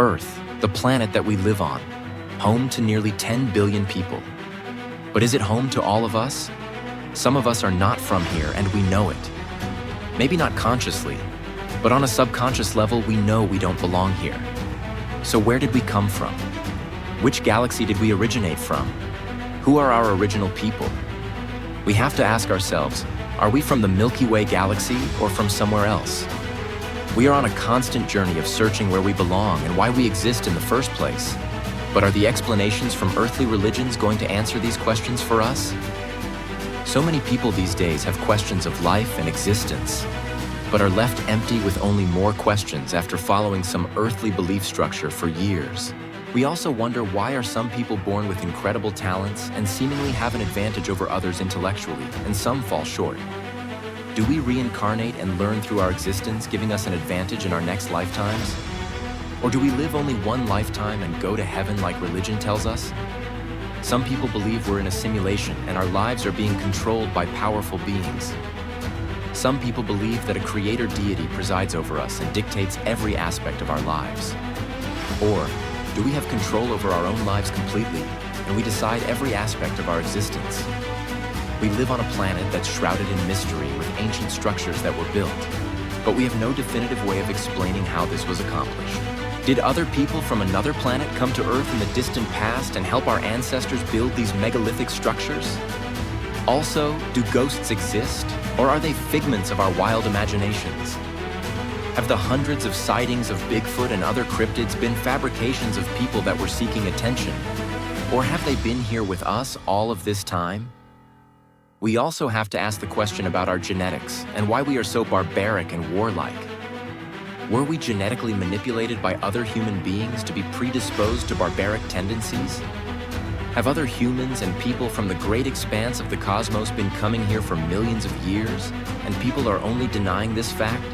Earth, the planet that we live on, home to nearly 10 billion people. But is it home to all of us? Some of us are not from here, and we know it. Maybe not consciously, but on a subconscious level, we know we don't belong here. So where did we come from? Which galaxy did we originate from? Who are our original people? We have to ask ourselves, are we from the Milky Way galaxy or from somewhere else? We are on a constant journey of searching where we belong and why we exist in the first place. But are the explanations from earthly religions going to answer these questions for us? So many people these days have questions of life and existence, but are left empty with only more questions after following some earthly belief structure for years. We also wonder, why are some people born with incredible talents and seemingly have an advantage over others intellectually, and some fall short? Do we reincarnate and learn through our existence, giving us an advantage in our next lifetimes? Or do we live only one lifetime and go to heaven like religion tells us? Some people believe we're in a simulation and our lives are being controlled by powerful beings. Some people believe that a creator deity presides over us and dictates every aspect of our lives. Or do we have control over our own lives completely, and we decide every aspect of our existence? We live on a planet that's shrouded in mystery with ancient structures that were built, but we have no definitive way of explaining how this was accomplished. Did other people from another planet come to Earth in the distant past and help our ancestors build these megalithic structures? Also, do ghosts exist, or are they figments of our wild imaginations? Have the hundreds of sightings of Bigfoot and other cryptids been fabrications of people that were seeking attention? Or have they been here with us all of this time? We also have to ask the question about our genetics and why we are so barbaric and warlike. Were we genetically manipulated by other human beings to be predisposed to barbaric tendencies? Have other humans and people from the great expanse of the cosmos been coming here for millions of years, and people are only denying this fact?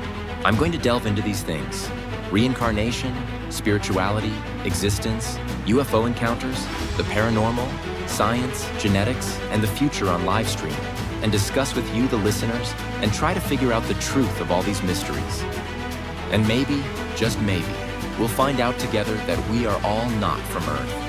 I'm going to delve into these things: reincarnation, spirituality, existence, UFO encounters, the paranormal, science, genetics, and the future on Livestream, and discuss with you, the listeners, and try to figure out the truth of all these mysteries. And maybe, just maybe, we'll find out together that we are all not from Earth.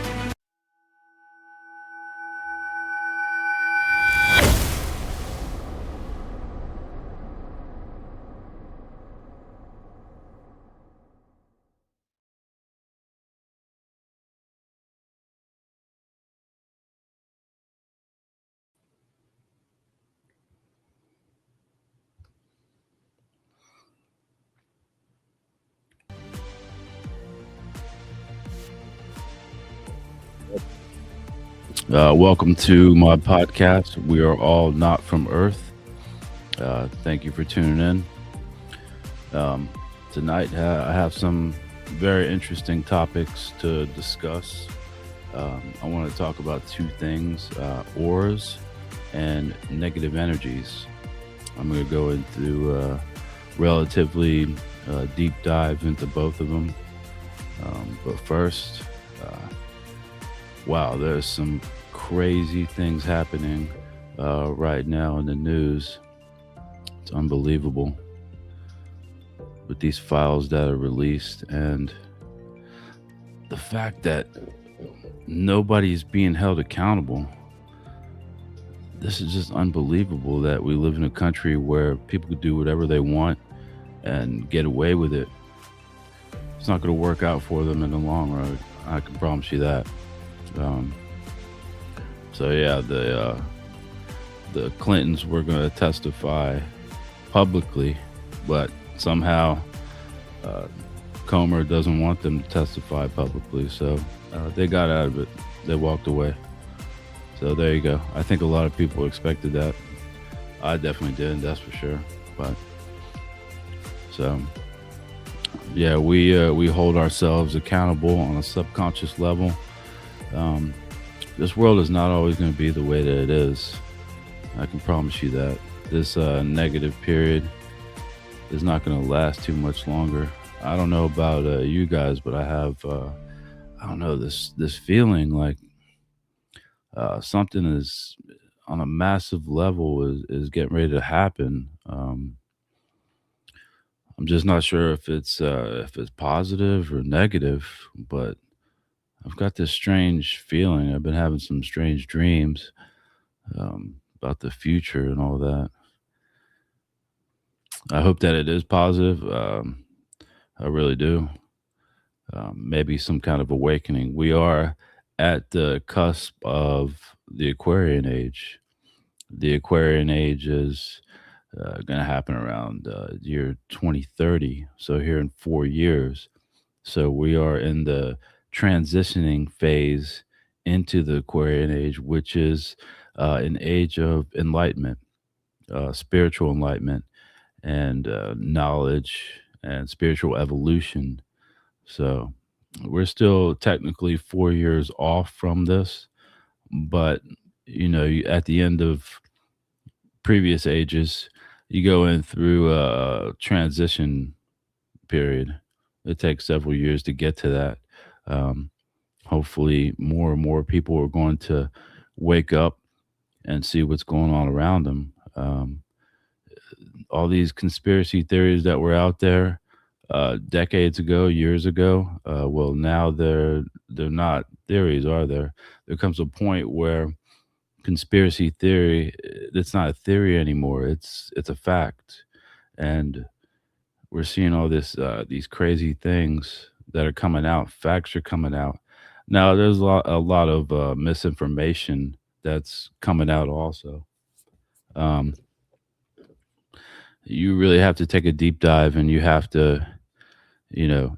Welcome to my podcast. We are all not from Earth. Thank you for tuning in. Tonight, I have some very interesting topics to discuss. I want to talk about two things: auras and negative energies. I'm going to go into relatively deep dive into both of them. But first, wow, there's some crazy things happening right now in the news. It's unbelievable with these files that are released, and the fact that nobody's being held accountable. This is just unbelievable that we live in a country where people could do whatever they want and get away with it. It's not going to work out for them in the long run. I can promise you that. So yeah, the Clintons were going to testify publicly, but somehow Comer doesn't want them to testify publicly, so they got out of it. They walked away. So there you go. I think a lot of people expected that. I definitely didn't, that's for sure. But so yeah, we hold ourselves accountable on a subconscious level. This world is not always going to be the way that it is. I can promise you that. This negative period is not going to last too much longer. I don't know about you guys, but I have, I don't know, this feeling like something is on a massive level is getting ready to happen. I'm just not sure if it's positive or negative, but I've got this strange feeling. I've been having some strange dreams about the future and all that. I hope that it is positive. I really do. Maybe some kind of awakening. We are at the cusp of the Aquarian age. The Aquarian age is going to happen around year 2030. So, here in 4 years. So, we are in the transitioning phase into the Aquarian age, which is an age of enlightenment, spiritual enlightenment, and knowledge and spiritual evolution. So, we're still technically 4 years off from this, but at the end of previous ages, you go in through a transition period. It takes several years to get to that. Um, Hopefully, more and more people are going to wake up and see what's going on around them. All these conspiracy theories that were out there decades ago, years ago, well, now they're not theories, are there? There comes a point where conspiracy theory, it's not a theory anymore. It's a fact, and we're seeing all this these crazy things that are coming out. Facts are coming out. Now there's a lot of misinformation that's coming out also. Um, you really have to take a deep dive, and you have to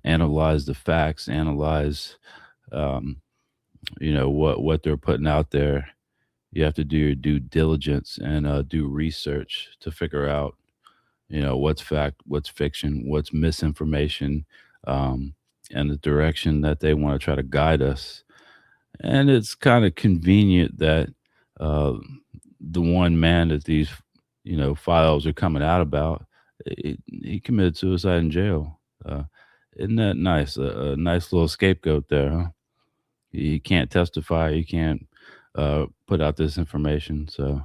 analyze the facts, analyze um, what they're putting out there. You have to do your due diligence and do research to figure out what's fact, what's fiction, what's misinformation, um, and the direction that they want to try to guide us. And it's kind of convenient that uh, the one man that these files are coming out about, he committed suicide in jail. Isn't that nice? A nice little scapegoat there, huh? He can't testify. He can't put out this information. So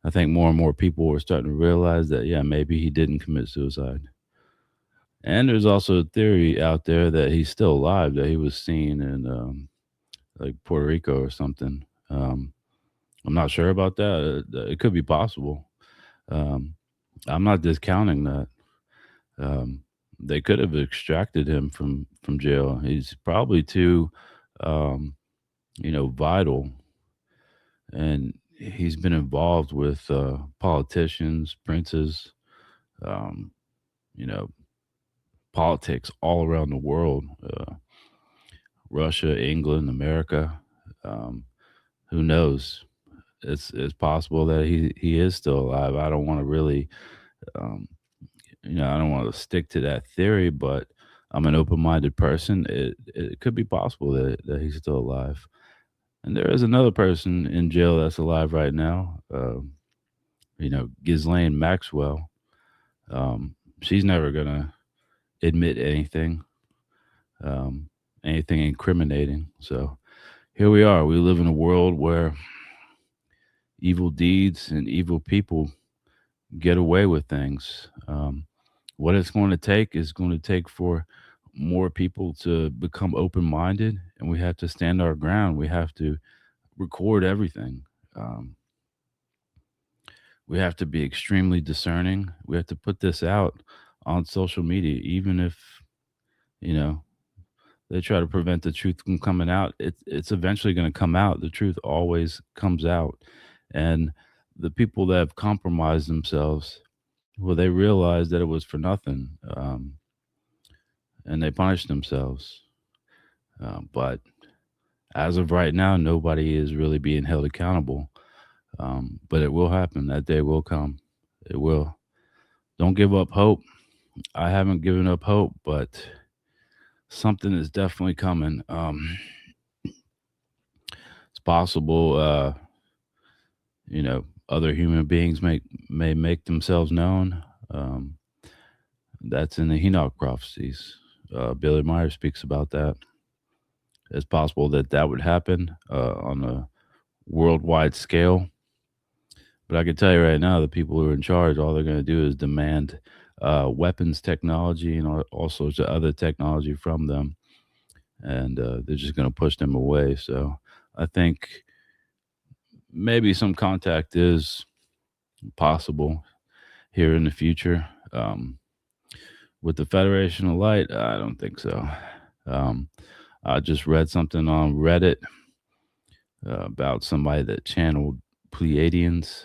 I think more and more people are starting to realize that, yeah, maybe he didn't commit suicide. And there's also a theory out there that he's still alive, that he was seen in like Puerto Rico or something. I'm not sure about that. It could be possible. Um, I'm not discounting that. Um, they could have extracted him from jail. He's probably too, um, vital, and he's been involved with politicians, princes, um, you know, politics all around the world, Russia, England, America. Um, who knows? It's possible that he is still alive. I don't want to really, um, I don't want to stick to that theory, but I'm an open minded person. It could be possible that he's still alive. And there is another person in jail that's alive right now. Ghislaine Maxwell. She's never gonna admit um, anything incriminating. So here we are. We live in a world where evil deeds and evil people get away with things. What it's going to take is going to take for more people to become open minded, and we have to stand our ground. We have to record everything. Um, we have to be extremely discerning. We have to put this out on social media, even if you know they try to prevent the truth from coming out. It's eventually going to come out. The truth always comes out, and the people that have compromised themselves, well, they realized that it was for nothing, and they punished themselves. But as of right now, nobody is really being held accountable. But it will happen. That day will come. It will. Don't give up hope. I haven't given up hope, but something is definitely coming. It's possible, other human beings may make themselves known. Um, that's in the Enoch prophecies. Billy Meyer speaks about that. It's possible that that would happen on a worldwide scale. But I can tell you right now, the people who are in charge, all they're going to do is demand weapons technology and all sorts of other technology from them, and they're just going to push them away. So I think maybe some contact is possible here in the future. With the Federation of Light, I don't think so. Um, I just read something on Reddit about somebody that channeled Pleiadians.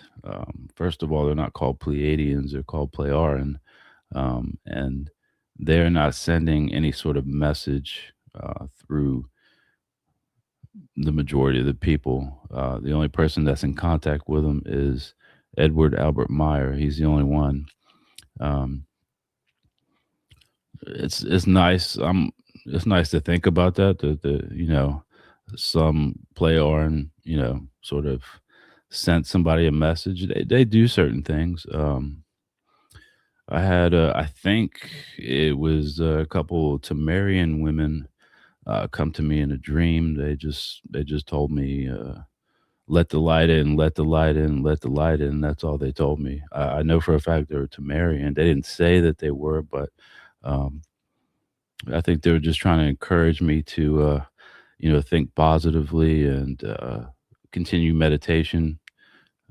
First of all, they're not called Pleiadians; they're called Plearan, and they're not sending any sort of message through the majority of the people. The only person that's in contact with them is Edward Albert Meyer. He's the only one. Um, it's nice. It's nice to think about that. That some Plearan sort of sent somebody a message. They do certain things. I think it was a couple Temerian women come to me in a dream. They just told me, let the light in, let the light in, let the light in. That's all they told me. I know for a fact they were Temerian. They didn't say that they were, but um, I think they were just trying to encourage me to, think positively and continue meditation.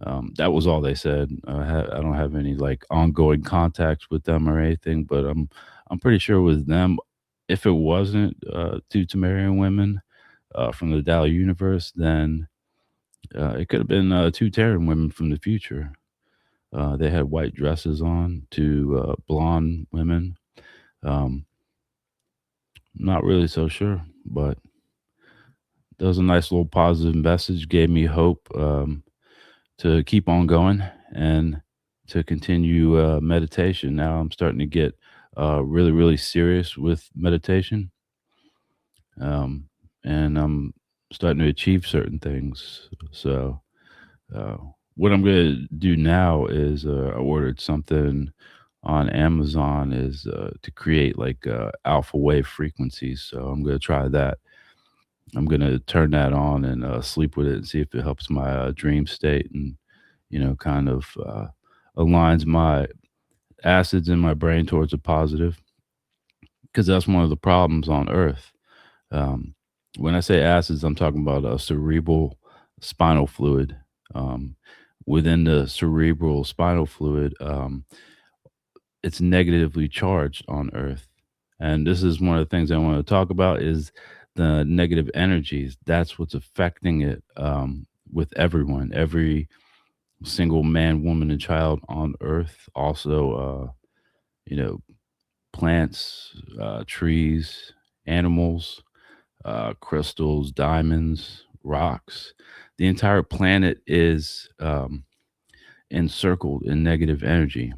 That was all they said. I don't have any like ongoing contacts with them or anything, but I'm pretty sure with them, if it wasn't two Temerian women from the Dali universe, then it could have been two Terran women from the future. They had white dresses on, two blonde women. Um, Not really so sure, but that was a nice little positive message. Gave me hope to keep on going and to continue meditation. Now I'm starting to get really, really serious with meditation, um, and I'm starting to achieve certain things. So, uh, what I'm going to do now is I ordered something on Amazon is to create like alpha wave frequencies. So I'm going to try that. I'm going to turn that on and sleep with it and see if it helps my dream state and, kind of aligns my acids in my brain towards a positive. Because that's one of the problems on Earth. Um, when I say acids, I'm talking about cerebral spinal fluid. Um, Within the cerebral spinal fluid, it's negatively charged on Earth. And this is one of the things I want to talk about is the negative energies. That's what's affecting it with everyone, every single man, woman, and child on Earth. Also, you know, plants, trees, animals, crystals, diamonds, rocks. The entire planet is encircled in negative energy.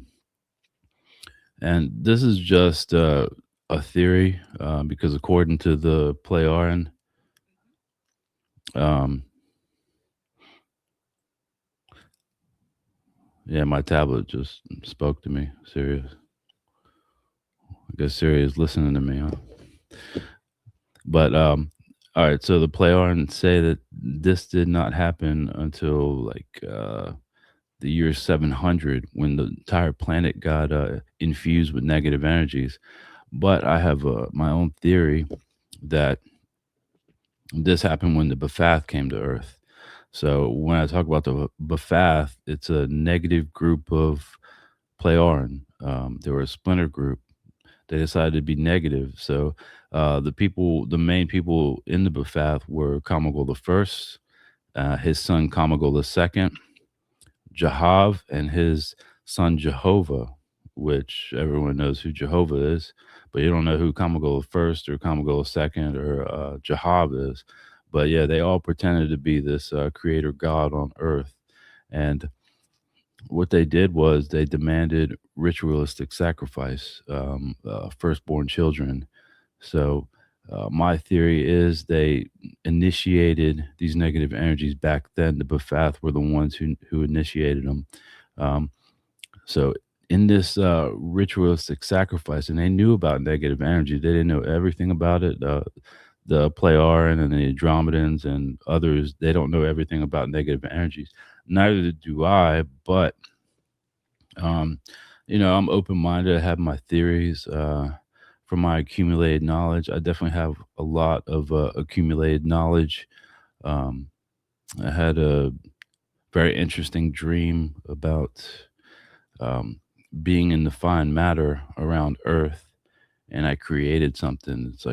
And this is just a theory because, according to the Plearan, um, yeah, my tablet just spoke to me. Sirius. I guess Sirius is listening to me, huh? But all right. So the Plearan say that this did not happen until like the year 700 when the entire planet got infused with negative energies. But I have my own theory that this happened when the Ba'ath came to Earth. So when I talk about the Ba'ath, it's a negative group of Plearan. They were a splinter group. They decided to be negative. So the main people in the Ba'ath were Kamagal the First, his son Kamagal the Second, Jahav, and his son Jehovah, which everyone knows who Jehovah is, but you don't know who Kamagal the First or Kamagal the Second or Jahav is. But yeah, they all pretended to be this creator god on Earth, and what they did was they demanded ritualistic sacrifice, firstborn children. So, my theory is they initiated these negative energies back then. The Ba'ath were the ones who initiated them. Um, so, in this ritualistic sacrifice, and they knew about negative energy, they didn't know everything about it. The Plearan and the Andromedans and others, they don't know everything about negative energies. Neither do I, but um, I'm open-minded. I have my theories from my accumulated knowledge. I definitely have a lot of accumulated knowledge. Um, I had a very interesting dream about um, being in the fine matter around Earth, and I created something. It's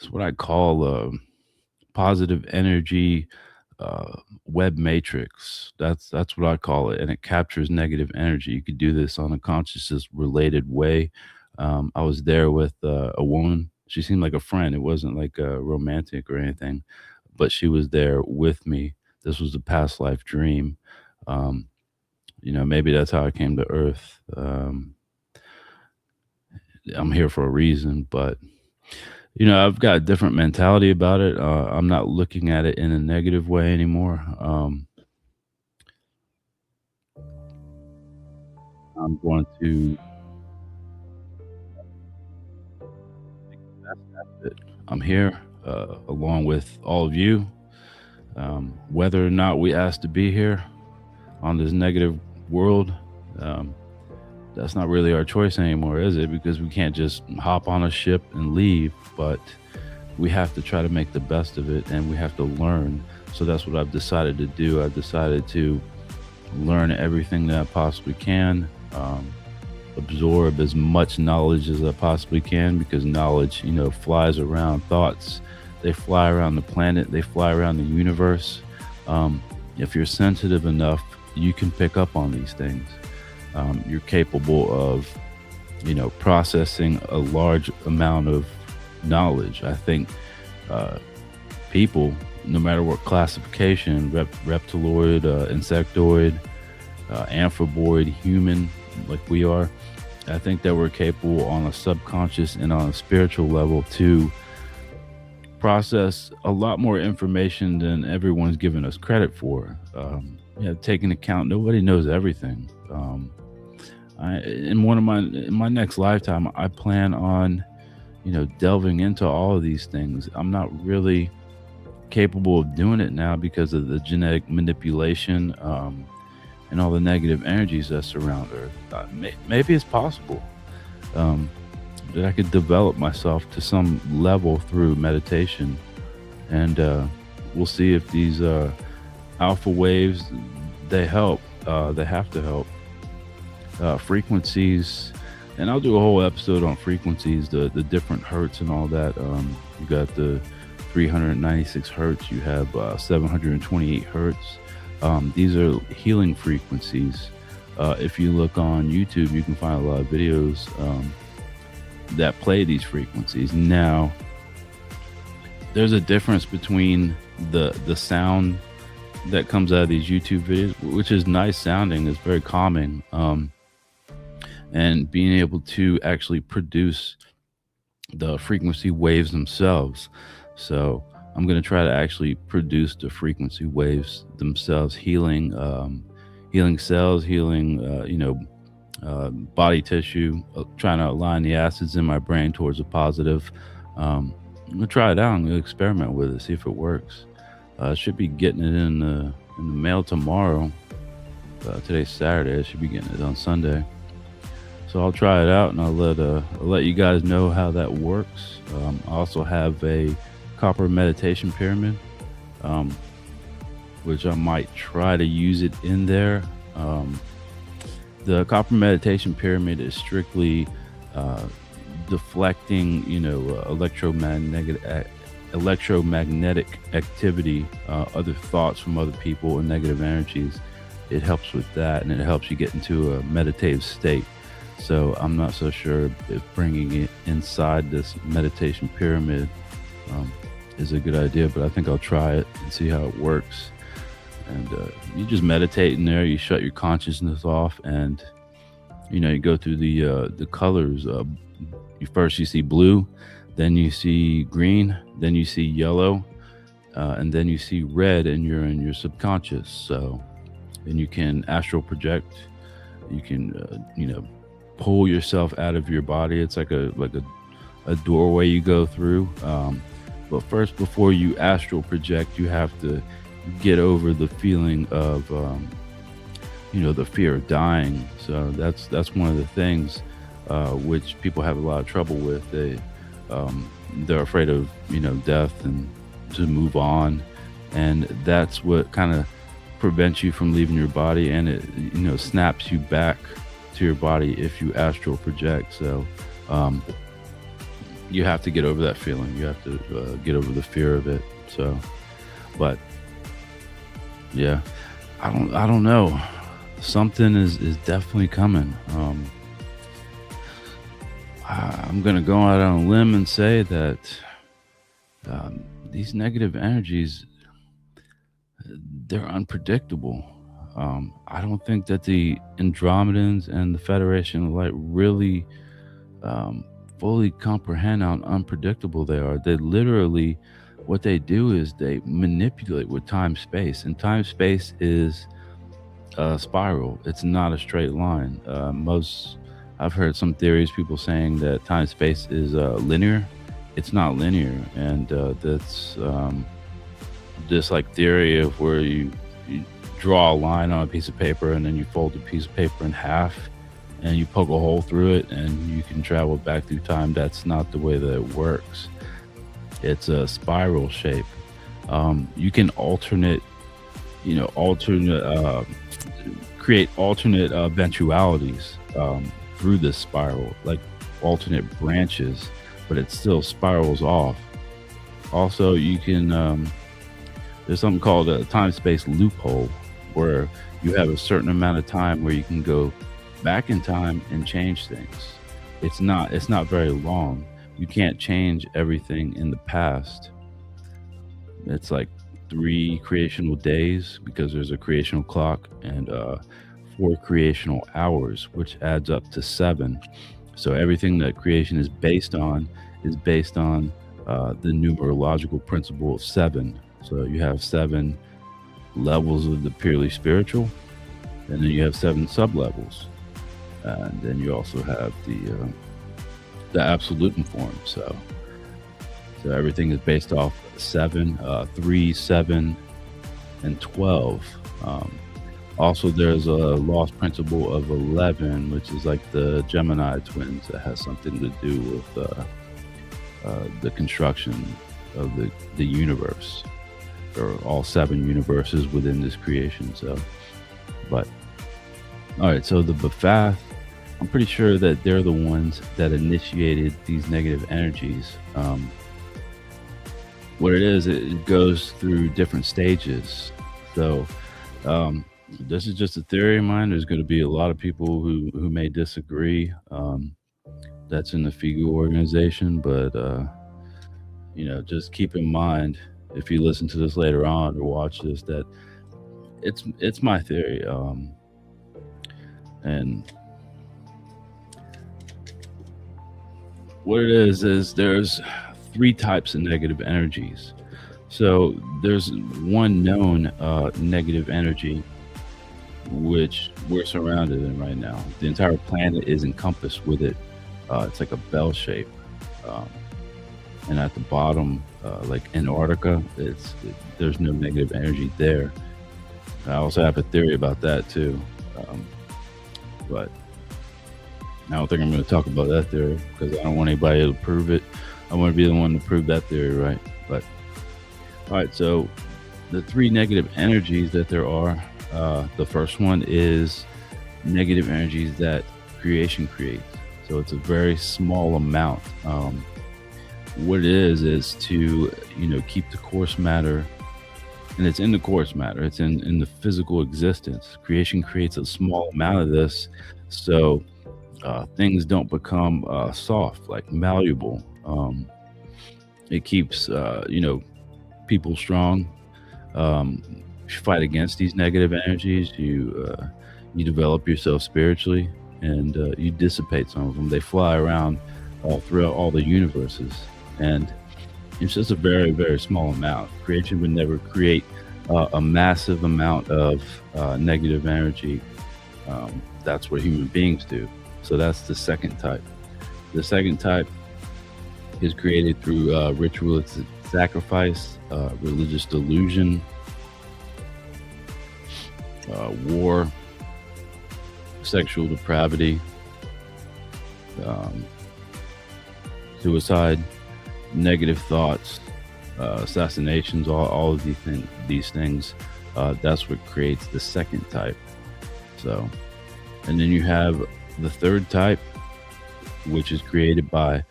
what I call a positive energy web matrix. That's what I call it, and it captures negative energy. You could do this on a consciousness related way. I was there with a woman. She seemed like a friend. It wasn't like a romantic or anything, but she was there with me. This was a past life dream. Um, maybe that's how I came to Earth. I'm here for a reason, but I've got a different mentality about it. I'm not looking at it in a negative way anymore. I'm going to make the best out of it. I'm here along with all of you. Whether or not we asked to be here on this negative world, um, that's not really our choice anymore, is it? Because we can't just hop on a ship and leave, but we have to try to make the best of it and we have to learn. So that's what I've decided to do. I've decided to learn everything that I possibly can, absorb as much knowledge as I possibly can, because knowledge, flies around. Thoughts, they fly around the planet, they fly around the universe. If you're sensitive enough, you can pick up on these things. You're capable of, processing a large amount of knowledge. I think people, no matter what classification, reptiloid, insectoid, amphiboid, human, like we are, I think that we're capable on a subconscious and on a spiritual level to process a lot more information than everyone's given us credit for. Take into account, nobody knows everything. In my next lifetime, I plan on, delving into all of these things. I'm not really capable of doing it now because of the genetic manipulation, and all the negative energies that surround Earth. Maybe it's possible that I could develop myself to some level through meditation, and we'll see if these alpha waves, they help. They have to help. Frequencies, and I'll do a whole episode on frequencies, the different hertz and all that. You got the 396 hertz, you have 728 hertz. These are healing frequencies. If you look on YouTube, you can find a lot of videos that play these frequencies. Now, there's a difference between the sound that comes out of these YouTube videos, which is nice sounding, it's very calming, and being able to actually produce the frequency waves themselves. So I'm going to try to actually produce the frequency waves themselves, healing cells, healing body tissue, trying to align the acids in my brain towards a positive. I'm going to try it out. I'm going to experiment with it, see if it works. I should be getting it in the mail tomorrow. Today's Saturday. I should be getting it on Sunday. So I'll try it out, and I'll let you guys know how that works. I also have a copper meditation pyramid, which I might try to use it in there. The copper meditation pyramid is strictly deflecting, electromagnetic activity, other thoughts from other people and negative energies. It helps with that, and it helps you get into a meditative state. So I'm not so sure if bringing it inside this meditation pyramid is a good idea, but I think I'll try it and see how it works. And you just meditate in there. You shut your consciousness off, and you go through the colors. You see blue, then you see green, then you see yellow, and then you see red, and you're in your subconscious. So then you can astral project. You can pull yourself out of your body. It's like a doorway you go through. But first, before you astral project, you have to get over the feeling of the fear of dying. So that's one of the things which people have a lot of trouble with. They're afraid of death and to move on, and that's what kind of prevents you from leaving your body, and it snaps you back to your body if you astral project. So you have to get over that feeling. You have to get over the fear of it. So, but yeah, I don't know. Something is definitely coming. I'm gonna go out on a limb and say that these negative energies, they're unpredictable. I don't think that the Andromedans and the Federation of Light really fully comprehend how unpredictable they are. They literally, what they do is they manipulate with time-space, and time-space is a spiral. It's not a straight line. I've heard some theories, people saying that time-space is linear. It's not linear, and that's this like theory of where you draw a line on a piece of paper and then you fold the piece of paper in half and you poke a hole through it and you can travel back through time. That's not the way that it works. It's a spiral shape. You can create alternate eventualities through this spiral, like alternate branches, but it still spirals off. Also, you can there's something called a time-space loophole, where you have a certain amount of time where you can go back in time and change things. It's not very long. You can't change everything in the past. It's like 3 creational days, because there's a creational clock, and 4 creational hours, which adds up to 7. So everything that creation is based on the numerological principle of 7. So you have 7 levels of the purely spiritual, and then you have 7 sub-levels, and then you also have the absolute form. So everything is based off 7, 3, 7, and 12. Also, there's a lost principle of 11, which is like the Gemini twins, that has something to do with the construction of the universe. There are all 7 universes within this creation. So, but all right. So the B'Phath, I'm pretty sure that they're the ones that initiated these negative energies. What it is, it goes through different stages. So this is just a theory of mine. There's going to be a lot of people who may disagree. That's in the Figu organization, but just keep in mind, if you listen to this later on or watch this, that it's my theory. And what it is there's 3 types of negative energies. So there's one known negative energy, which we're surrounded in right now. The entire planet is encompassed with it. It's like a bell shape. And at the bottom, like Antarctica, there's no negative energy there. I also have a theory about that too. But I don't think I'm going to talk about that theory, because I don't want anybody to prove it. I want to be the one to prove that theory, right? But all right, so the 3 negative energies that there are, the first one is negative energies that creation creates. So it's a very small amount. What it is to keep the course matter, and it's in the course matter. It's in the physical existence. Creation creates a small amount of this, so things don't become soft, like malleable. It keeps people strong. You fight against these negative energies. You develop yourself spiritually, and you dissipate some of them. They fly around all throughout all the universes, and it's just a very, very small amount. Creation would never create a massive amount of negative energy. That's what human beings do. So that's the second type. The second type is created through ritualistic sacrifice, religious delusion, war, sexual depravity, um, suicide, negative thoughts, assassinations, all of these things. That's what creates the second type. So, and then you have the third type, which is created by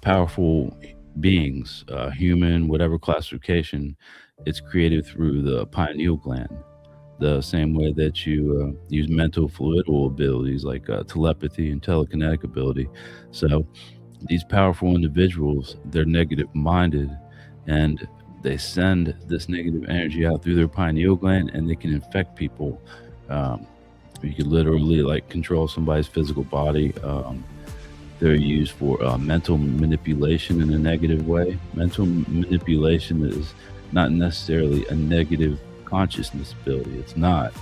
powerful beings, human, whatever classification. It's created through the pineal gland, the same way that you use mental fluidal abilities like telepathy and telekinetic ability. So these powerful individuals, they're negative minded, and they send this negative energy out through their pineal gland, and they can infect people. Um, you could literally like control somebody's physical body. They're used for mental manipulation in a negative way. Mental manipulation is not necessarily a negative consciousness ability. It's not.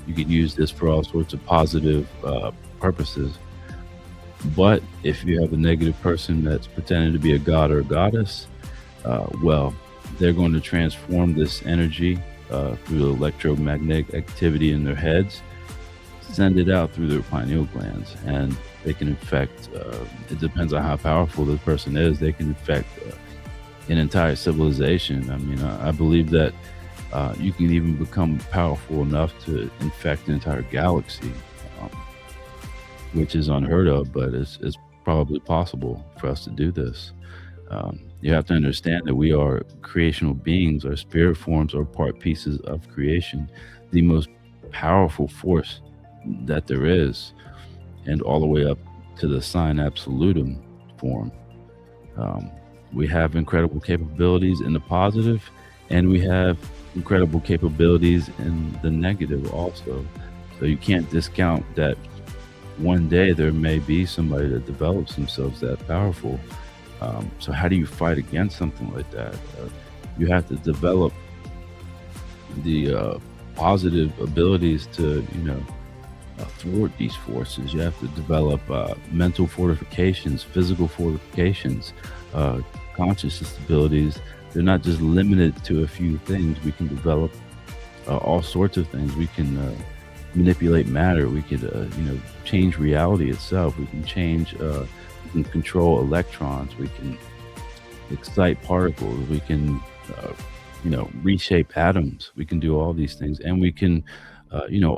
You could use this for all sorts of positive purposes. But if you have a negative person that's pretending to be a god or a goddess, well, they're going to transform this energy through electromagnetic activity in their heads, send it out through their pineal glands, and they can infect, it depends on how powerful the person is, they can infect an entire civilization. I mean, I believe that you can even become powerful enough to infect an entire galaxy, um, which is unheard of, but it's probably possible for us to do this. You have to understand that we are creational beings. Our spirit forms are part pieces of creation, the most powerful force that there is, and all the way up to the sign absolutum form. We have incredible capabilities in the positive, and we have incredible capabilities in the negative also. So you can't discount that one day there may be somebody that develops themselves that powerful. So how do you fight against something like that? You have to develop the positive abilities to, thwart these forces. You have to develop mental fortifications, physical fortifications, consciousness abilities. They're not just limited to a few things. We can develop all sorts of things. We can manipulate matter. We could, change reality itself. We can change, we can control electrons. We can excite particles. We can, reshape atoms. We can do all these things, and we can,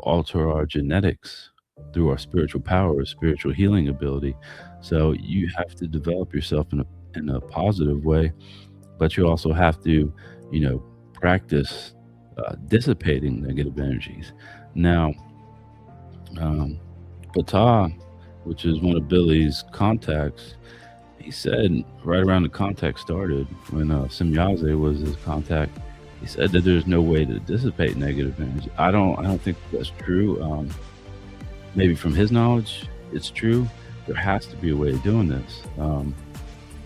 alter our genetics through our spiritual power, spiritual healing ability. So you have to develop yourself in a positive way, but you also have to, practice dissipating negative energies. Now, Ptah, which is one of Billy's contacts, he said right around the contact started, when Semyaze was his contact, he said that there's no way to dissipate negative energy. I don't think that's true. Maybe from his knowledge, it's true. There has to be a way of doing this,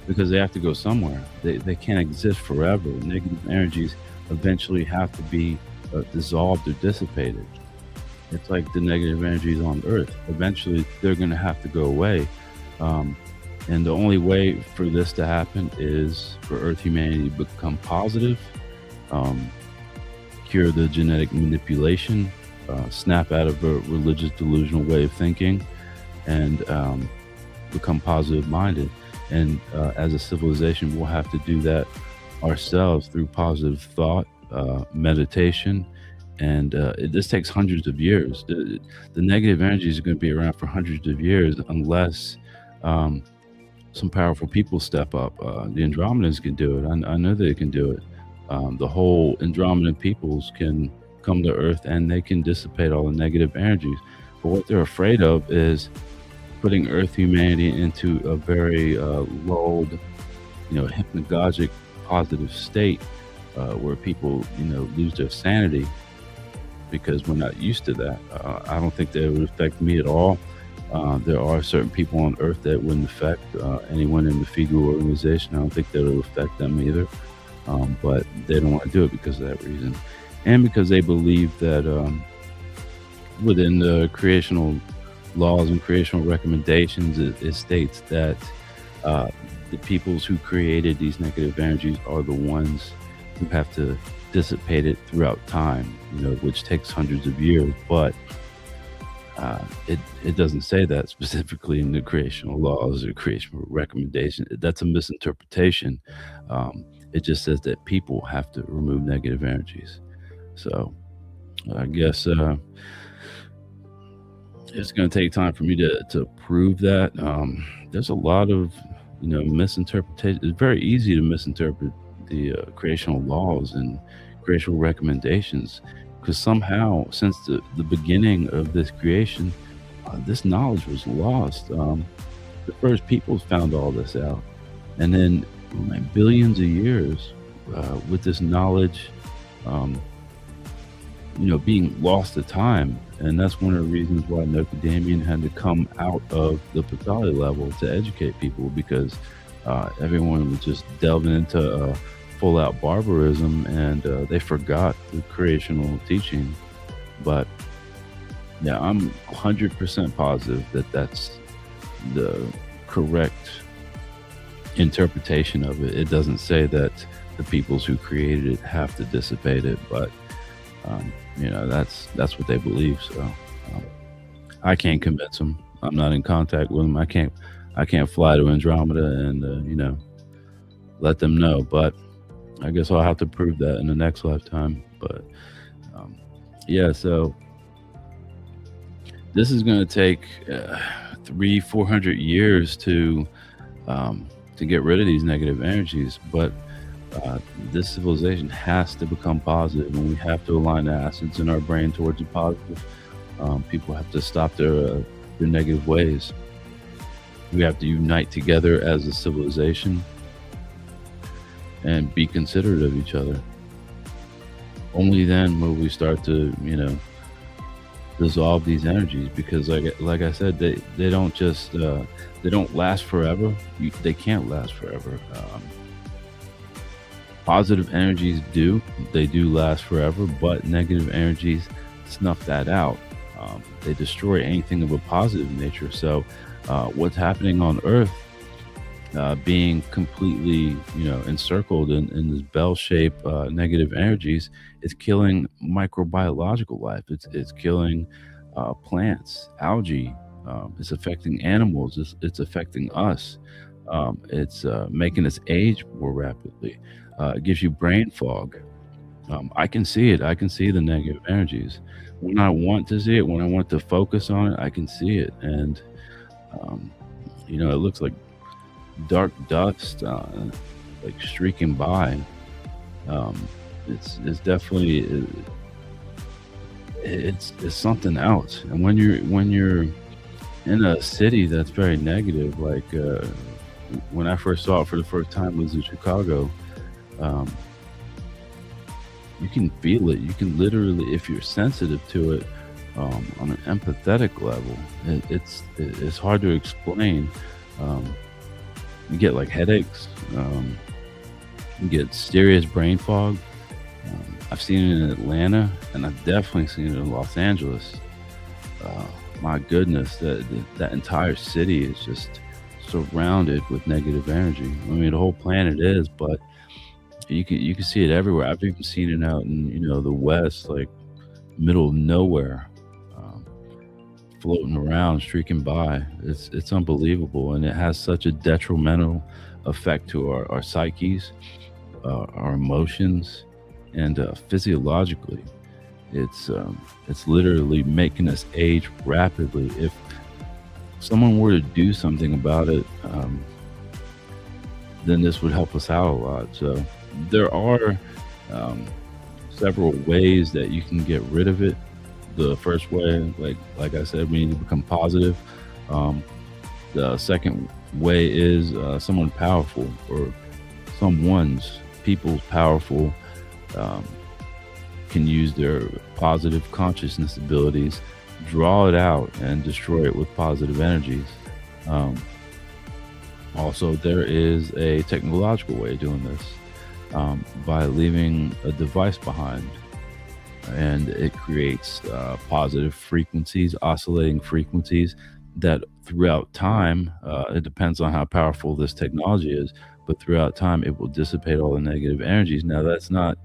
because they have to go somewhere. They can't exist forever. Negative energies eventually have to be dissolved or dissipated. It's like the negative energies on Earth. Eventually, they're going to have to go away. And the only way for this to happen is for Earth humanity to become positive, cure the genetic manipulation, snap out of a religious delusional way of thinking, and become positive minded. And as a civilization, we'll have to do that ourselves through positive thought, meditation, and this takes hundreds of years. The negative energies are going to be around for hundreds of years unless some powerful people step up. The Andromedans can do it. I know they can do it. The whole Andromedan peoples can come to Earth and they can dissipate all the negative energies. But what they're afraid of is putting Earth humanity into a very lulled, hypnagogic, positive state where people, lose their sanity, because we're not used to that. I don't think that it would affect me at all. There are certain people on Earth that wouldn't affect anyone in the Figu organization. I don't think that it would affect them either. But they don't want to do it because of that reason. And because they believe that within the creational laws and creational recommendations, it states that the peoples who created these negative energies are the ones who have to dissipate it throughout time, which takes hundreds of years. But it doesn't say that specifically in the creational laws or creational recommendation. That's a misinterpretation. It just says that people have to remove negative energies. So I guess it's going to take time for me to prove that. There's a lot of misinterpretation. It's very easy to misinterpret the creational laws and creational recommendations because somehow since the beginning of this creation, this knowledge was lost. The first peoples found all this out, and then like, billions of years with this knowledge um, being lost to time. And that's one of the reasons why Nokodamian had to come out of the Patali level to educate people because everyone was just delving into full out barbarism and they forgot the creational teaching. But yeah, I'm 100% positive that that's the correct interpretation of it. It doesn't say that the peoples who created it have to dissipate it, but that's what they believe. So I can't convince them. I'm not in contact with them. I can't fly to Andromeda and let them know. But I guess I'll have to prove that in the next lifetime. But yeah, so this is going to take 300-400 years to get rid of these negative energies, but this civilization has to become positive, and we have to align the acids in our brain towards the positive. People have to stop their negative ways. We have to unite together as a civilization and be considerate of each other. Only then will we start to, dissolve these energies, because like I said, they don't just they don't last forever. They can't last forever. Positive energies they do last forever, but negative energies snuff that out. They destroy anything of a positive nature. So what's happening on Earth, being completely encircled in this bell-shaped negative energies, is killing microbiological life. It's killing plants, algae. It's affecting animals. It's affecting us. It's making us age more rapidly. It gives you brain fog. I can see it. I can see the negative energies. When I want to see it, when I want to focus on it, I can see it. And, it looks like dark dust, like streaking by. It's definitely, it's something else. And when you're in a city that's very negative, like when I first saw it for the first time was in Chicago, you can feel it. You can literally, if you're sensitive to it, on an empathetic level, it's hard to explain. You get like headaches. You get serious brain fog. I've seen it in Atlanta, and I've definitely seen it in Los Angeles. My goodness, that entire city is just surrounded with negative energy. I mean, the whole planet is, but you can see it everywhere. I've even seen it out in the West, like middle of nowhere, floating around, streaking by. It's unbelievable, and it has such a detrimental effect to our psyches, our emotions, and physiologically. It's literally making us age rapidly. If someone were to do something about it, then this would help us out a lot. So there are several ways that you can get rid of it. The first way, like I said, we need to become positive. The second way is someone powerful, or people's powerful, can use their positive consciousness abilities, draw it out, and destroy it with positive energies. Also, there is a technological way of doing this, by leaving a device behind, and it creates positive frequencies, oscillating frequencies that throughout time, it depends on how powerful this technology is, but throughout time it will dissipate all the negative energies. Now, that's not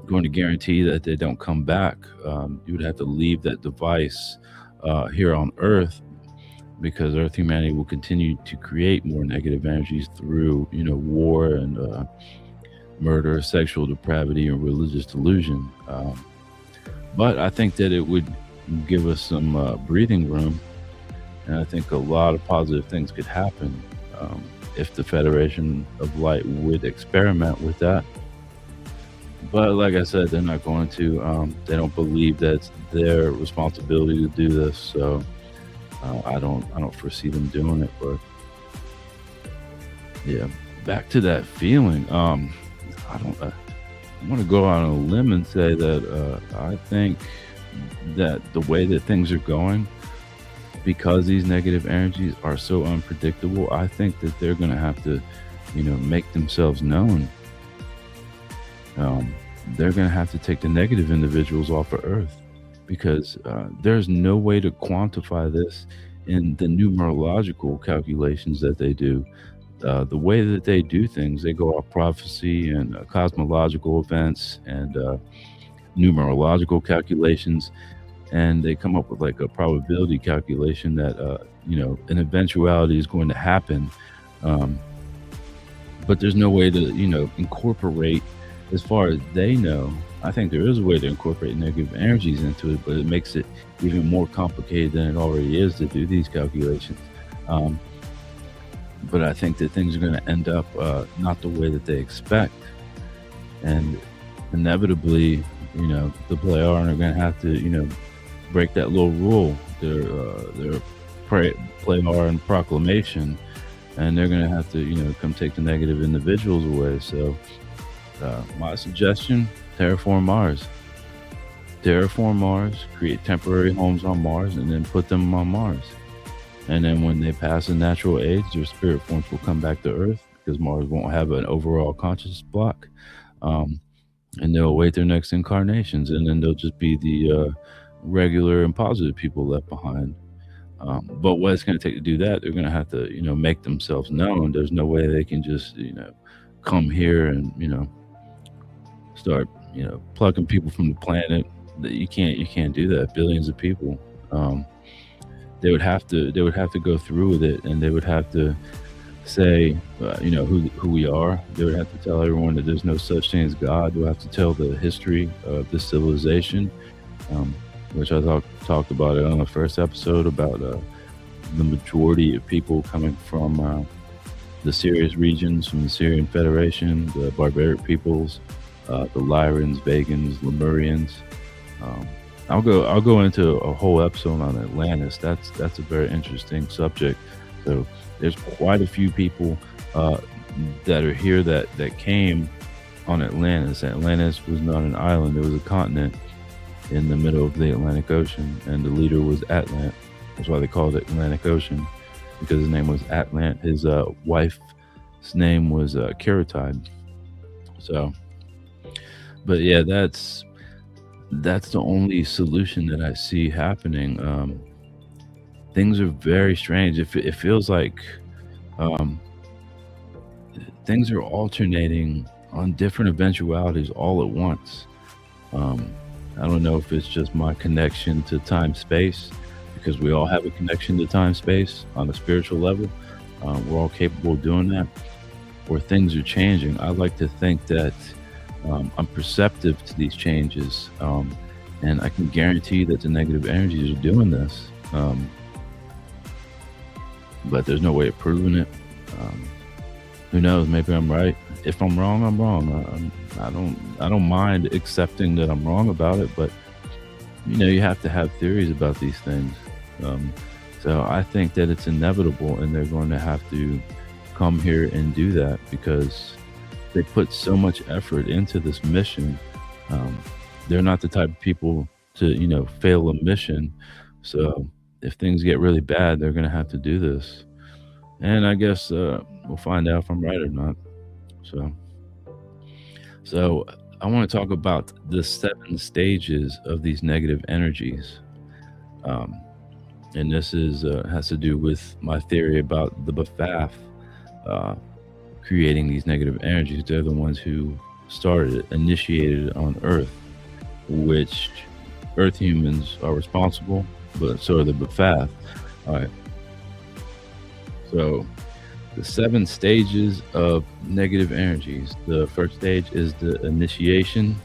going to guarantee that they don't come back. You would have to leave that device here on Earth, because Earth humanity will continue to create more negative energies through, war and murder, sexual depravity, and religious delusion. But I think that it would give us some breathing room, and I think a lot of positive things could happen if the Federation of Light would experiment with that. But like I said, they're not going to. They don't believe that's their responsibility to do this, so I don't foresee them doing it. But yeah, back to that feeling. I don't. I want to go out on a limb and say that I think that the way that things are going, because these negative energies are so unpredictable, I think that they're going to have to, make themselves known. They're going to have to take the negative individuals off of Earth, because there's no way to quantify this in the numerological calculations that they do. The way that they do things, they go off prophecy and cosmological events and numerological calculations, and they come up with like a probability calculation that an eventuality is going to happen, but there's no way to incorporate, as far as they know. I think there is a way to incorporate negative energies into it, but it makes it even more complicated than it already is to do these calculations. But I think that things are going to end up not the way that they expect, and inevitably, the Pleiaren are going to have to, break that little rule, their Pleiaren proclamation, and they're going to have to, come take the negative individuals away. So, my suggestion: terraform Mars. Terraform Mars, create temporary homes on Mars, and then put them on Mars. And then when they pass a natural age, their spirit forms will come back to Earth, because Mars won't have an overall conscious block. And they'll await their next incarnations, and then they'll just be the regular and positive people left behind. But what it's going to take to do that, they're going to have to, make themselves known. There's no way they can just, come here and, start, plucking people from the planet. You can't do that. Billions of people. They would have to go through with it, and they would have to say, who we are. They would have to tell everyone that there's no such thing as God. They'll have to tell the history of this civilization, which I talked about it on the first episode, about the majority of people coming from the Sirius regions, from the Syrian Federation, the barbaric peoples, the Lyrans, Vegans, Lemurians. I'll go into a whole episode on Atlantis. That's a very interesting subject. So there's quite a few people that are here that came on Atlantis. Atlantis was not an island; it was a continent in the middle of the Atlantic Ocean, and the leader was Atlant. That's why they called it Atlantic Ocean, because his name was Atlant. His wife's name was Keratide. So, but yeah, that's the only solution that I see happening. Things are very strange. It feels like things are alternating on different eventualities all at once. I don't know if it's just my connection to time-space, because we all have a connection to time-space on a spiritual level. We're all capable of doing that, or things are changing. I like to think that I'm perceptive to these changes, and I can guarantee that the negative energies are doing this, but there's no way of proving it. Who knows? Maybe I'm right. If I'm wrong, I'm wrong. I don't mind accepting that I'm wrong about it, but you have to have theories about these things. So I think that it's inevitable, and they're going to have to come here and do that, because they put so much effort into this mission. They're not the type of people to fail a mission. So if things get really bad, they're going to have to do this. And I guess we'll find out if I'm right or not. So I want to talk about the 7 stages of these negative energies. And this has to do with my theory about the B'Phath creating these negative energies. They're the ones who initiated it on Earth, which Earth humans are responsible. but so are the Bephath. All right. So the 7 stages of negative energies. The first stage is the initiation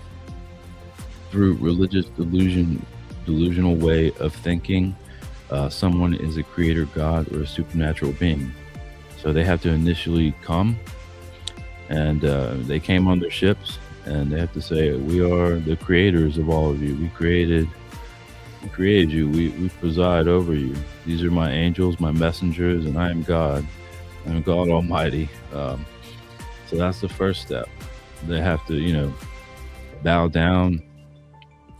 through religious delusional way of thinking. Someone is a creator, God, or a supernatural being. So they have to initially come, and they came on their ships, and they have to say, "We are the creators of all of you. We created you. We preside over you. These are my angels, my messengers, and I am God. I am God Almighty." So that's the first step. They have to, bow down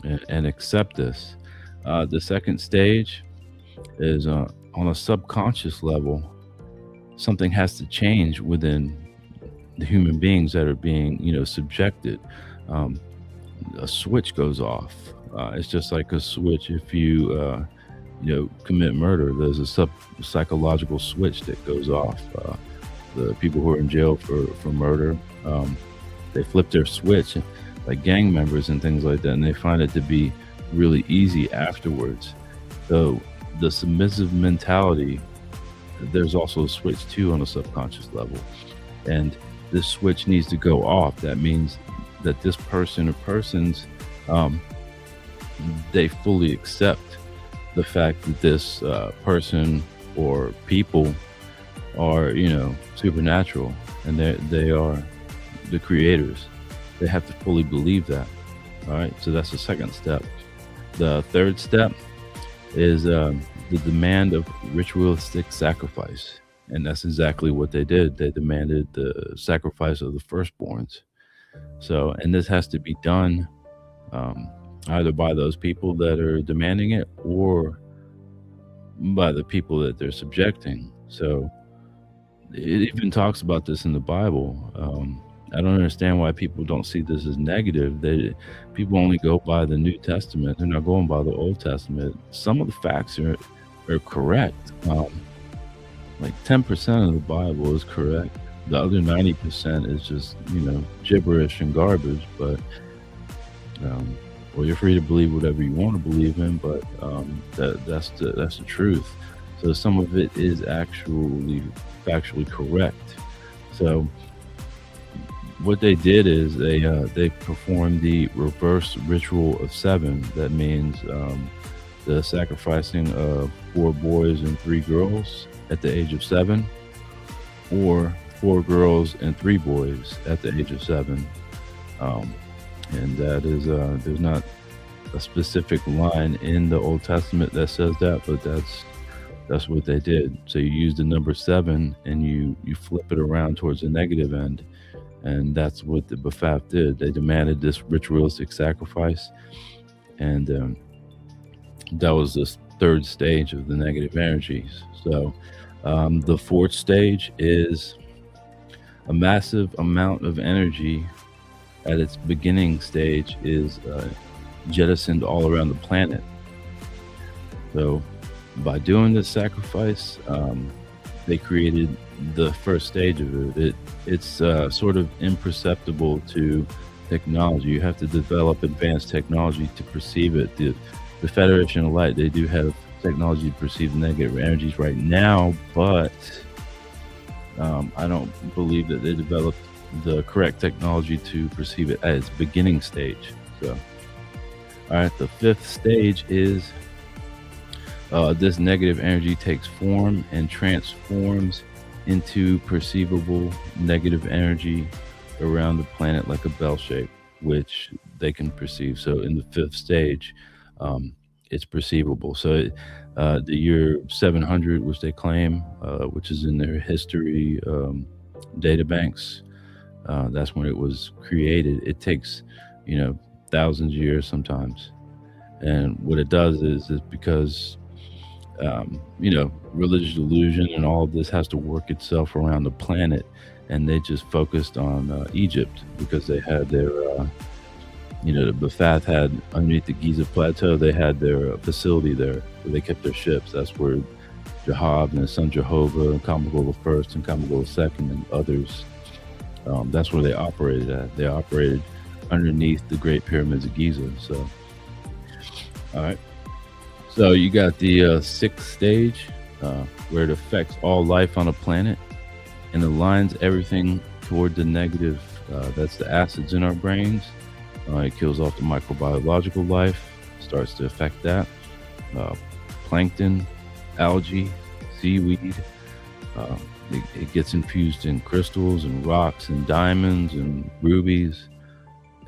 and accept this. The second stage is on a subconscious level. Something has to change within the human beings that are being, subjected. A switch goes off. It's just like a switch. If you, commit murder, there's a psychological switch that goes off. The people who are in jail for murder, they flip their switch, like gang members and things like that, and they find it to be really easy afterwards. So the submissive mentality, there's also a switch too on a subconscious level, and this switch needs to go off. That means that this person or persons, they fully accept the fact that this person or people are, supernatural, and they are the creators. They have to fully believe that. All right, so that's the second step. The third step is the demand of ritualistic sacrifice, and that's exactly what they did. They demanded the sacrifice of the firstborns. So, and this has to be done either by those people that are demanding it or by the people that they're subjecting. So it even talks about this in the Bible. I don't understand why people don't see this as negative. People only go by the New Testament. They're not going by the Old Testament. Some of the facts are correct. Like 10% of the Bible is correct. The other 90% is just, gibberish and garbage. But, well, you're free to believe whatever you want to believe in, but that's the truth. So some of it is actually factually correct. So what they did is they performed the reverse ritual of 7. That means the sacrificing of 4 boys and 3 girls at the age of 7, or 4 girls and 3 boys at the age of 7. And that is there's not a specific line in the Old Testament that says that, but that's what they did. So you use the number 7 and you flip it around towards the negative end. And that's what the Bephath did. They demanded this ritualistic sacrifice. And that was the third stage of the negative energies. So the fourth stage is a massive amount of energy at its beginning stage is jettisoned all around the planet. So by doing this sacrifice, they created the first stage of it. It's sort of imperceptible to technology. You have to develop advanced technology to perceive it. The Federation of Light, they do have technology to perceive negative energies right now, but I don't believe that they developed the correct technology to perceive it at its beginning stage. So, all right, the fifth stage is this negative energy takes form and transforms into perceivable negative energy around the planet like a bell shape, which they can perceive. So in the fifth stage, it's perceivable. So the year 700, which they claim, which is in their history data banks, that's when it was created. It takes, thousands of years sometimes. And what it does is because religious delusion and all of this has to work itself around the planet, and they just focused on Egypt because they had their, the Bephath had underneath the Giza Plateau, they had their facility there where they kept their ships. That's where Jahab and his son Jehovah and Kamagol I and Kamagol II and others, that's where they operated at. They operated underneath the Great Pyramids of Giza. So, all right. So you got the sixth stage, where it affects all life on a planet and aligns everything toward the negative. That's the acids in our brains. It kills off the microbiological life, starts to affect that. Uh, Plankton, algae, seaweed. Uh, it gets infused in crystals and rocks and diamonds and rubies.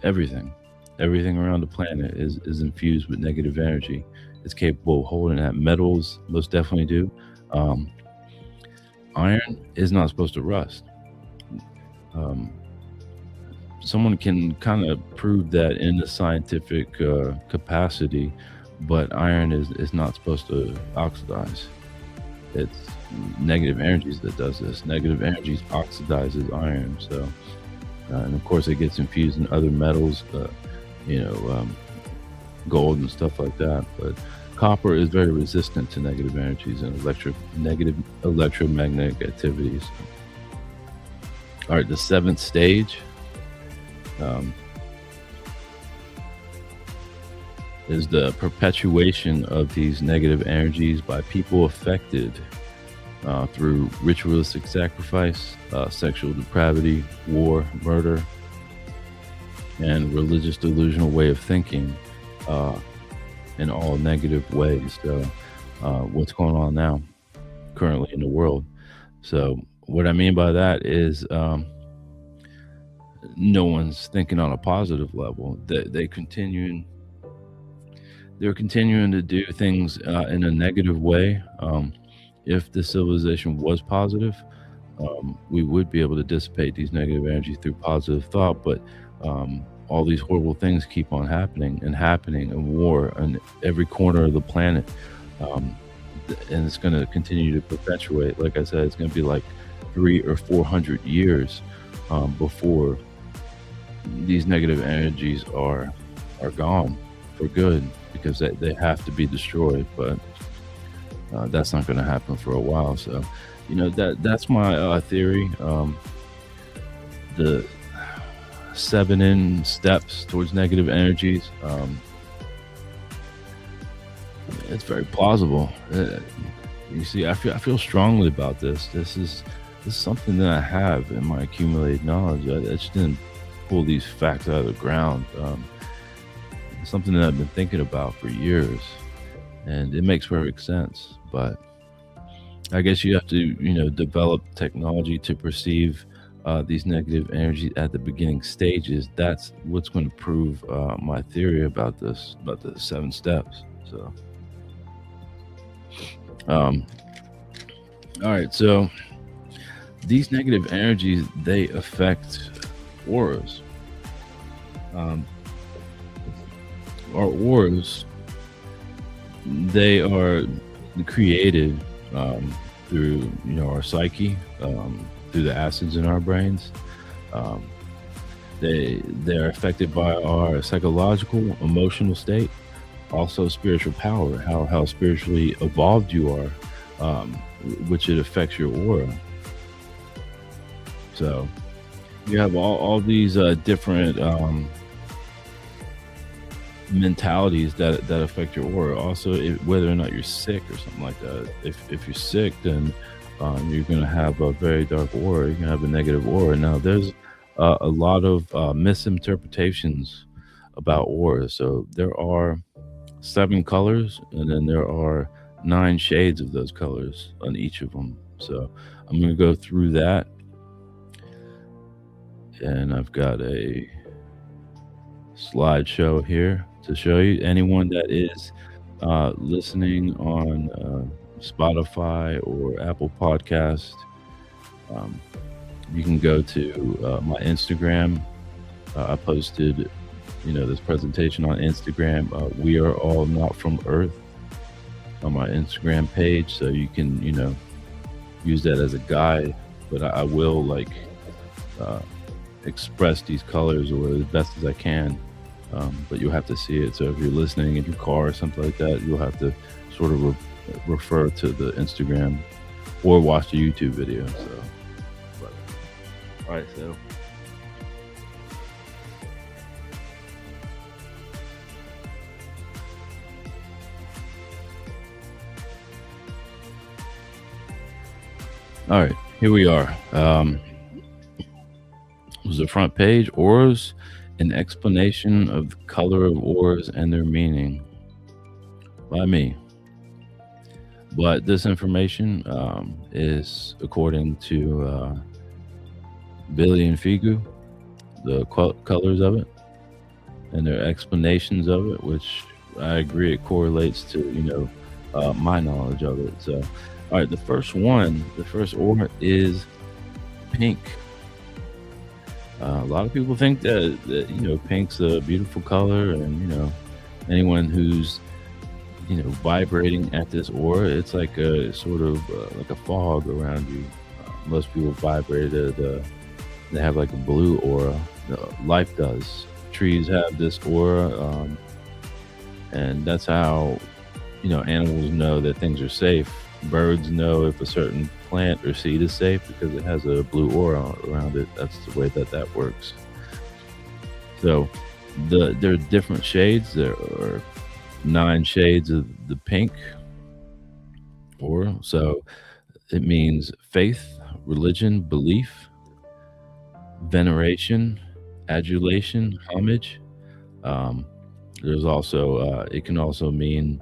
Everything around the planet is infused with negative energy. It's capable of holding that. Metals most definitely do. Um, Iron is not supposed to rust. Um, Someone can kind of prove that in a scientific capacity, but iron is not supposed to oxidize. It's negative energies that does this. Negative energies oxidizes iron. So, and of course, it gets infused in other metals, gold and stuff like that. But copper is very resistant to negative energies and negative electromagnetic activities. All right, the seventh stage is the perpetuation of these negative energies by people affected through ritualistic sacrifice, sexual depravity, war, murder, and religious delusional way of thinking in all negative ways. So what's going on now currently in the world? So what I mean by that is no one's thinking on a positive level. They're continuing to do things in a negative way. If the civilization was positive, we would be able to dissipate these negative energies through positive thought. But all these horrible things keep on happening, and war in every corner of the planet, and it's going to continue to perpetuate. Like I said, it's going to be like 300 or 400 years before these negative energies are gone for good, because they have to be destroyed. But that's not going to happen for a while. So, that's my theory. The 7 steps towards negative energies. It's very plausible. You see, I feel strongly about this. This is something that I have in my accumulated knowledge. I just didn't pull these facts out of the ground. It's something that I've been thinking about for years, and it makes perfect sense. But I guess you have to, develop technology to perceive these negative energies at the beginning stages. That's what's going to prove my theory about this, about the 7 steps. So, all right. So these negative energies, they affect auras. Our auras, they are created through our psyche, through the acids in our brains. They're affected by our psychological, emotional state, also spiritual power, how spiritually evolved you are, which it affects your aura. So you have all these different mentalities that affect your aura. Also, whether or not you're sick or something like that. If you're sick, then you're going to have a very dark aura. You're going to have a negative aura. Now, there's a lot of misinterpretations about auras. So there are 7 colors, and then there are 9 shades of those colors on each of them. So I'm going to go through that. And I've got a slideshow here to show you. Anyone that is listening on Spotify or Apple Podcast, you can go to my Instagram. I posted, this presentation on Instagram. We are all not from Earth on my Instagram page, so you can, use that as a guide. But I will express these colors or as best as I can. But you'll have to see it. So if you're listening in your car or something like that, you'll have to sort of refer to the Instagram or watch the YouTube video. So, all right. So, All right, here we are. Was the front page auras, an explanation of the color of auras and their meaning by me. But this information is according to Billy and Figu, the colors of it and their explanations of it, which I agree it correlates to my knowledge of it. So, all right, the first aura is pink. A lot of people think that pink's a beautiful color, and anyone who's vibrating at this aura, it's like a sort of like a fog around you. Most people vibrate they have like a blue aura. Life does. Trees have this aura, and that's how animals know that things are safe. Birds know if a certain plant or seed is safe because it has a blue aura around it. That's the way that works. So there are different shades. There are 9 shades of the pink aura. So it means faith, religion, belief, veneration, adulation, homage. There's also it can also mean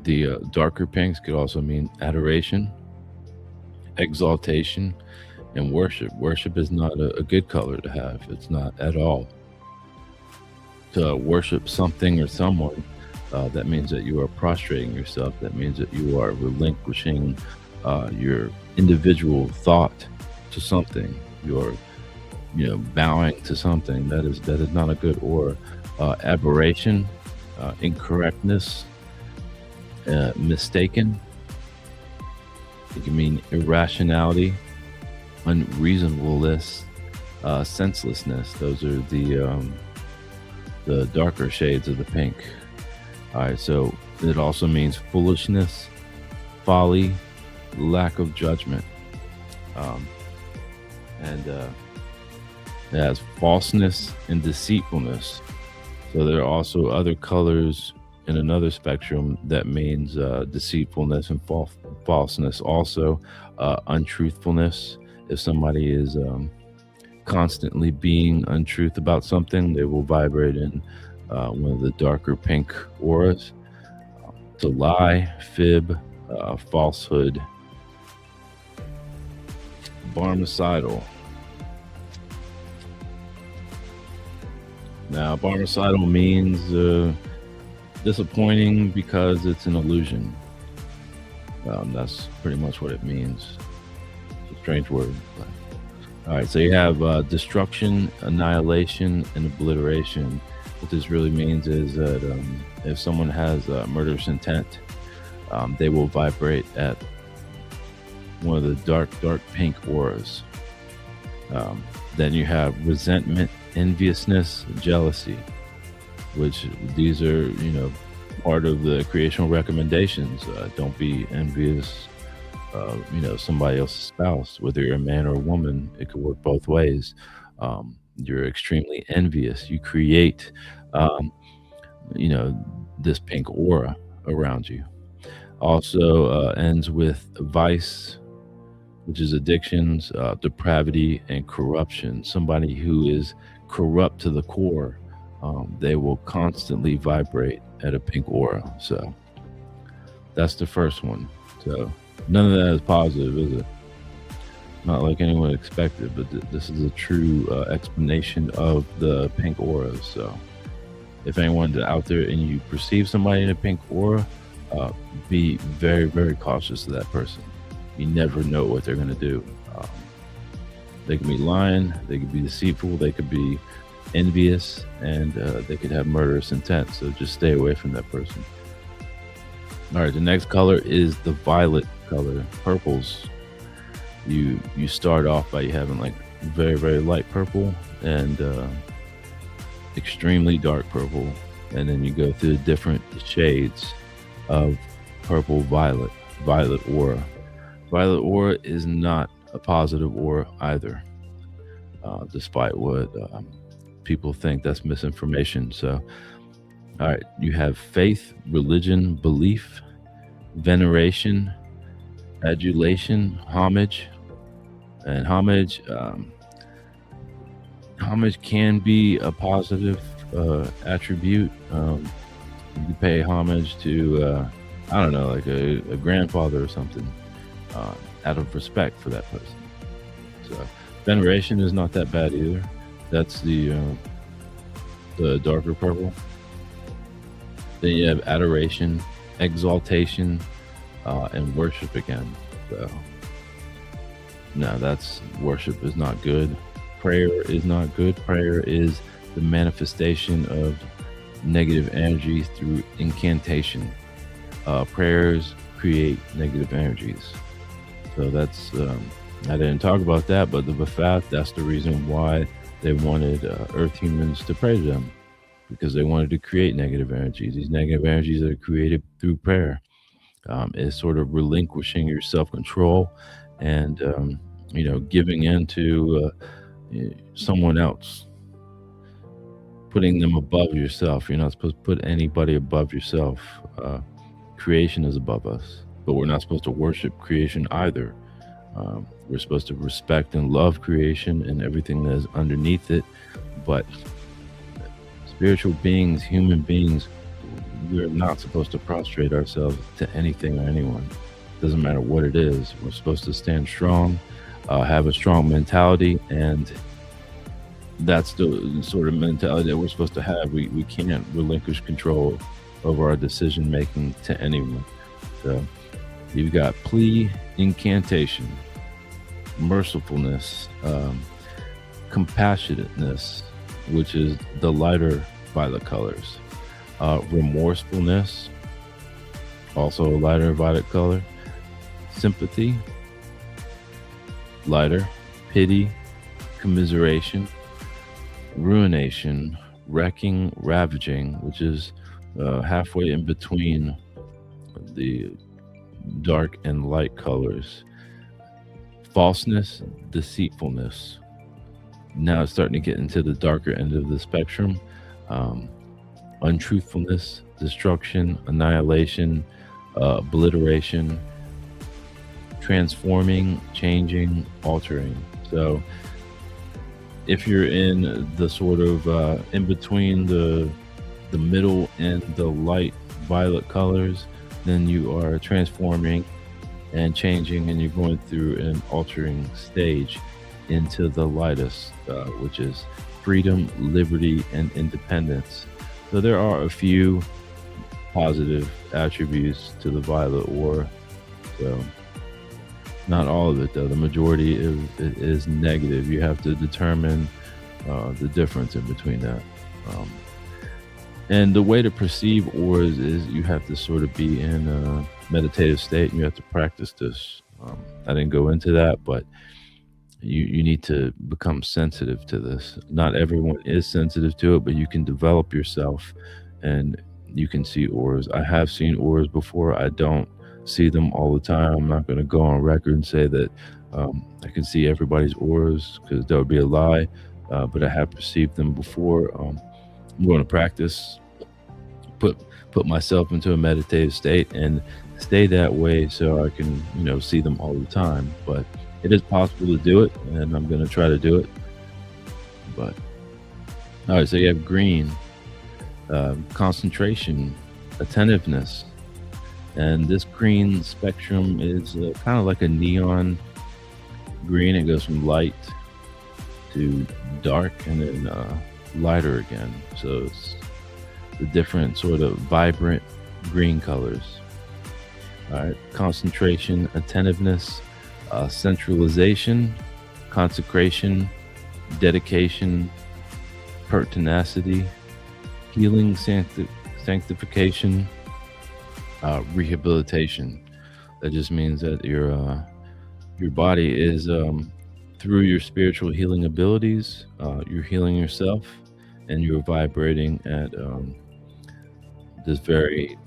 the darker pinks could also mean adoration, exaltation, and worship. Worship is not a good color to have. It's not at all. To worship something or someone, that means that you are prostrating yourself. That means that you are relinquishing your individual thought to something. You're bowing to something. That is not a good aura. Aberration, incorrectness, mistaken. It can mean irrationality, unreasonableness, senselessness. Those are the darker shades of the pink. All right, so it also means foolishness, folly, lack of judgment, and it has falseness and deceitfulness. So there are also other colors in another spectrum that means deceitfulness and falseness. Also, untruthfulness. If somebody is constantly being untruth about something, they will vibrate in one of the darker pink auras. To lie, fib, falsehood. Barmecidal. Now, barmecidal means disappointing because it's an illusion. That's pretty much what it means. It's a strange word. But. All right, so you have destruction, annihilation, and obliteration. What this really means is that if someone has murderous intent, they will vibrate at one of the dark pink auras. Then you have resentment, enviousness, jealousy, which these are, part of the creational recommendations. Don't be envious of, somebody else's spouse, whether you're a man or a woman. It could work both ways. You're extremely envious. You create, this pink aura around you. Also ends with vice, which is addictions, depravity, and corruption. Somebody who is corrupt to the core, they will constantly vibrate at a pink aura. So that's the first one. So none of that is positive, is it? Not like anyone expected, but this is a true explanation of the pink auras. So if anyone out there and you perceive somebody in a pink aura, be very, very cautious of that person. You never know what they're going to do. They could be lying, they could be deceitful, they could be envious, and they could have murderous intent. So just stay away from that person. All right, the next color is the violet color. Purples. You start off by having like very, very light purple and extremely dark purple, and then you go through different shades of purple, violet aura. Violet aura is not a positive aura either, despite what people think. That's misinformation. So, all right, you have faith, religion, belief, veneration, adulation, homage, and homage can be a positive attribute. You can pay homage to, I don't know, like a grandfather or something, out of respect for that person. So veneration is not that bad either. That's the darker purple. Then you have adoration, exaltation, and worship again. So no, that's worship is not good. Prayer is not good. Prayer is the manifestation of negative energy through incantation. Prayers create negative energies. So that's, I didn't talk about that, but the B'Phath, that's the reason why they wanted Earth humans to pray to them, because they wanted to create negative energies. These negative energies are created through prayer. Is sort of relinquishing your self-control and, giving in to someone else, putting them above yourself. You're not supposed to put anybody above yourself. Creation is above us, but we're not supposed to worship creation either. We're supposed to respect and love creation and everything that is underneath it. But spiritual beings, human beings, we're not supposed to prostrate ourselves to anything or anyone. Doesn't matter what it is. We're supposed to stand strong, have a strong mentality, and that's the sort of mentality that we're supposed to have. We can't relinquish control over our decision making to anyone. So you've got plea, incantation, mercifulness, compassionateness, which is the lighter violet colors, remorsefulness, also a lighter violet color, sympathy, lighter, pity, commiseration, ruination, wrecking, ravaging, which is halfway in between the dark and light colors, falseness, deceitfulness. Now it's starting to get into the darker end of the spectrum. Untruthfulness, destruction, annihilation, obliteration, transforming, changing, altering. So if you're in the sort of in between the middle and the light violet colors, then you are transforming and changing, and you're going through an altering stage into the lightest, which is freedom, liberty, and independence. So there are a few positive attributes to the violet ore. So not all of it, though. The majority is negative. You have to determine the difference in between that. And the way to perceive ores is you have to sort of be in a meditative state, and you have to practice this. I didn't go into that, but you need to become sensitive to this. Not everyone is sensitive to it, but you can develop yourself and you can see ores. I have seen ores before. I don't see them all the time. I'm not going to go on record and say that I can see everybody's ores, because that would be a lie, but I have perceived them before. I'm going to practice, put myself into a meditative state and stay that way so I can, see them all the time. But it is possible to do it, and I'm going to try to do it. But all right, so you have green, concentration, attentiveness, and this green spectrum is kind of like a neon green. It goes from light to dark and then lighter again. So it's the different sort of vibrant green colors. All right, concentration, attentiveness, centralization, consecration, dedication, pertinacity, healing, sanctification, rehabilitation. That just means that your body is through your spiritual healing abilities, you're healing yourself, and you're vibrating at this very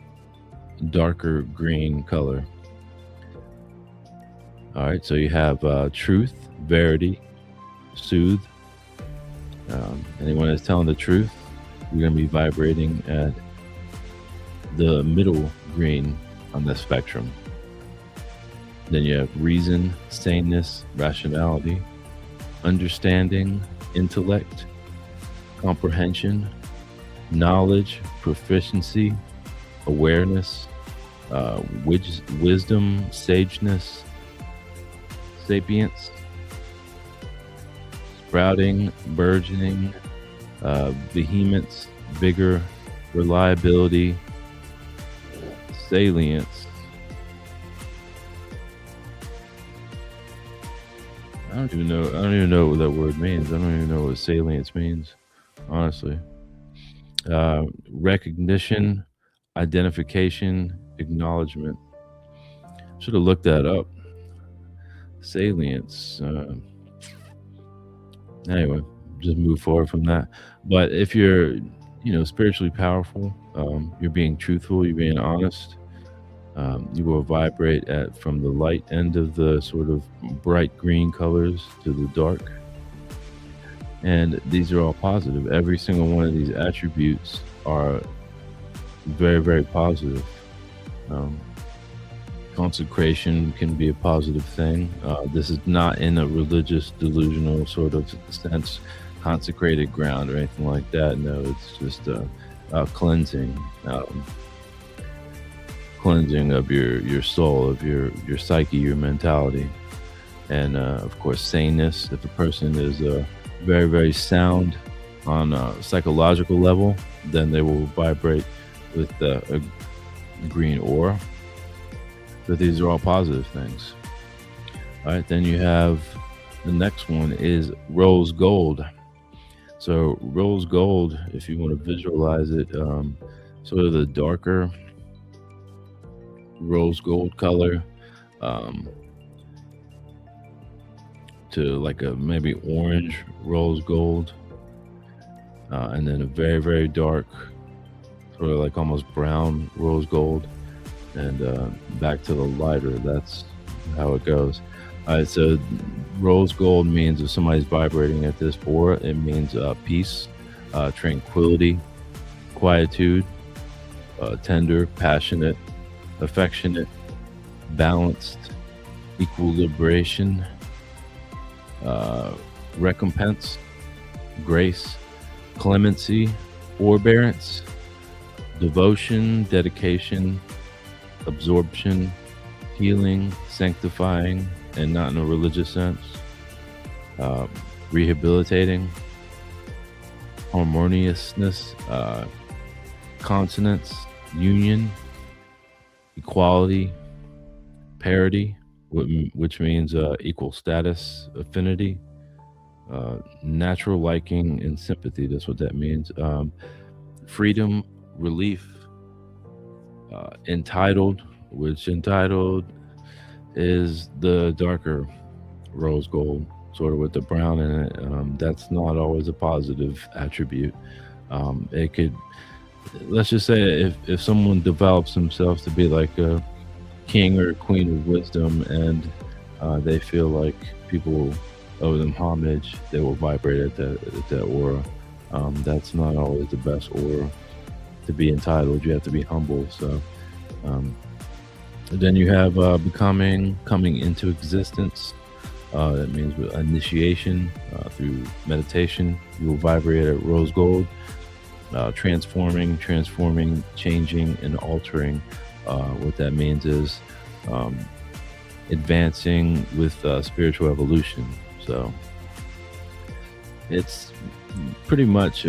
darker green color. All right, so you have truth, verity, soothe. Anyone that's telling the truth, you're going to be vibrating at the middle green on the spectrum. Then you have reason, saneness, rationality, understanding, intellect, comprehension, knowledge, proficiency, awareness, wisdom, sageness, sapience, sprouting, burgeoning, vehemence, vigor, reliability, salience. I don't even know what that word means. I don't even know what salience means, honestly. Recognition, identification, acknowledgement. Should have looked that up. Salience. Anyway, just move forward from that. But if you're, spiritually powerful, you're being truthful, you're being honest, you will vibrate from the light end of the sort of bright green colors to the dark. And these are all positive. Every single one of these attributes are very, very positive. Consecration can be a positive thing. This is not in a religious, delusional sort of sense, consecrated ground or anything like that. No, it's just cleansing. Cleansing of your soul, of your psyche, your mentality. And of course, saneness. If a person is very, very sound on a psychological level, then they will vibrate with a green aura. So these are all positive things. All right, then you have the next one is rose gold. So rose gold, if you want to visualize it, sort of the darker rose gold color, to like a maybe orange rose gold, and then a very, very dark, sort of like almost brown rose gold, and back to the lighter. That's how it goes. All right, so rose gold means if somebody's vibrating at this aura, it means peace, tranquility, quietude, tender, passionate, affectionate, balanced, equilibration, recompense, grace, clemency, forbearance, devotion, dedication, absorption, healing, sanctifying, and not in a religious sense, rehabilitating, harmoniousness, consonance, union, equality, parity, which means equal status, affinity, natural liking, and sympathy. That's what that means. Freedom, relief, entitled, which entitled is the darker rose gold, sort of with the brown in it. That's not always a positive attribute. It could, let's just say, if someone develops themselves to be like a king or queen of wisdom, and they feel like people owe them homage, they will vibrate at that aura. That's not always the best aura to be entitled. You have to be humble. So then you have coming into existence. That means with initiation through meditation. You will vibrate at rose gold. Transforming, changing, and altering. What that means is advancing with spiritual evolution. So it's pretty much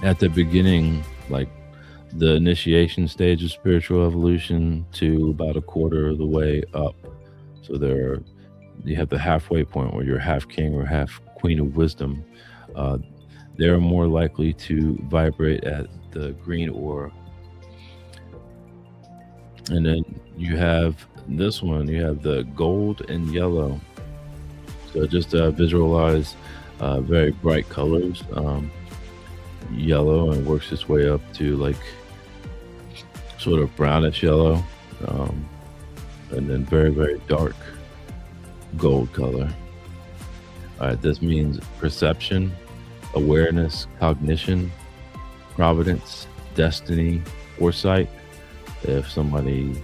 at the beginning, like the initiation stage of spiritual evolution, to about a quarter of the way up. So you have the halfway point where you're half king or half queen of wisdom. They're more likely to vibrate at the green aura. And then you have this one, you have the gold and yellow. So just visualize very bright colors, yellow, and works its way up to like sort of brownish yellow, and then very, very dark gold color. All right, this means perception, awareness, cognition, providence, destiny, foresight. If somebody,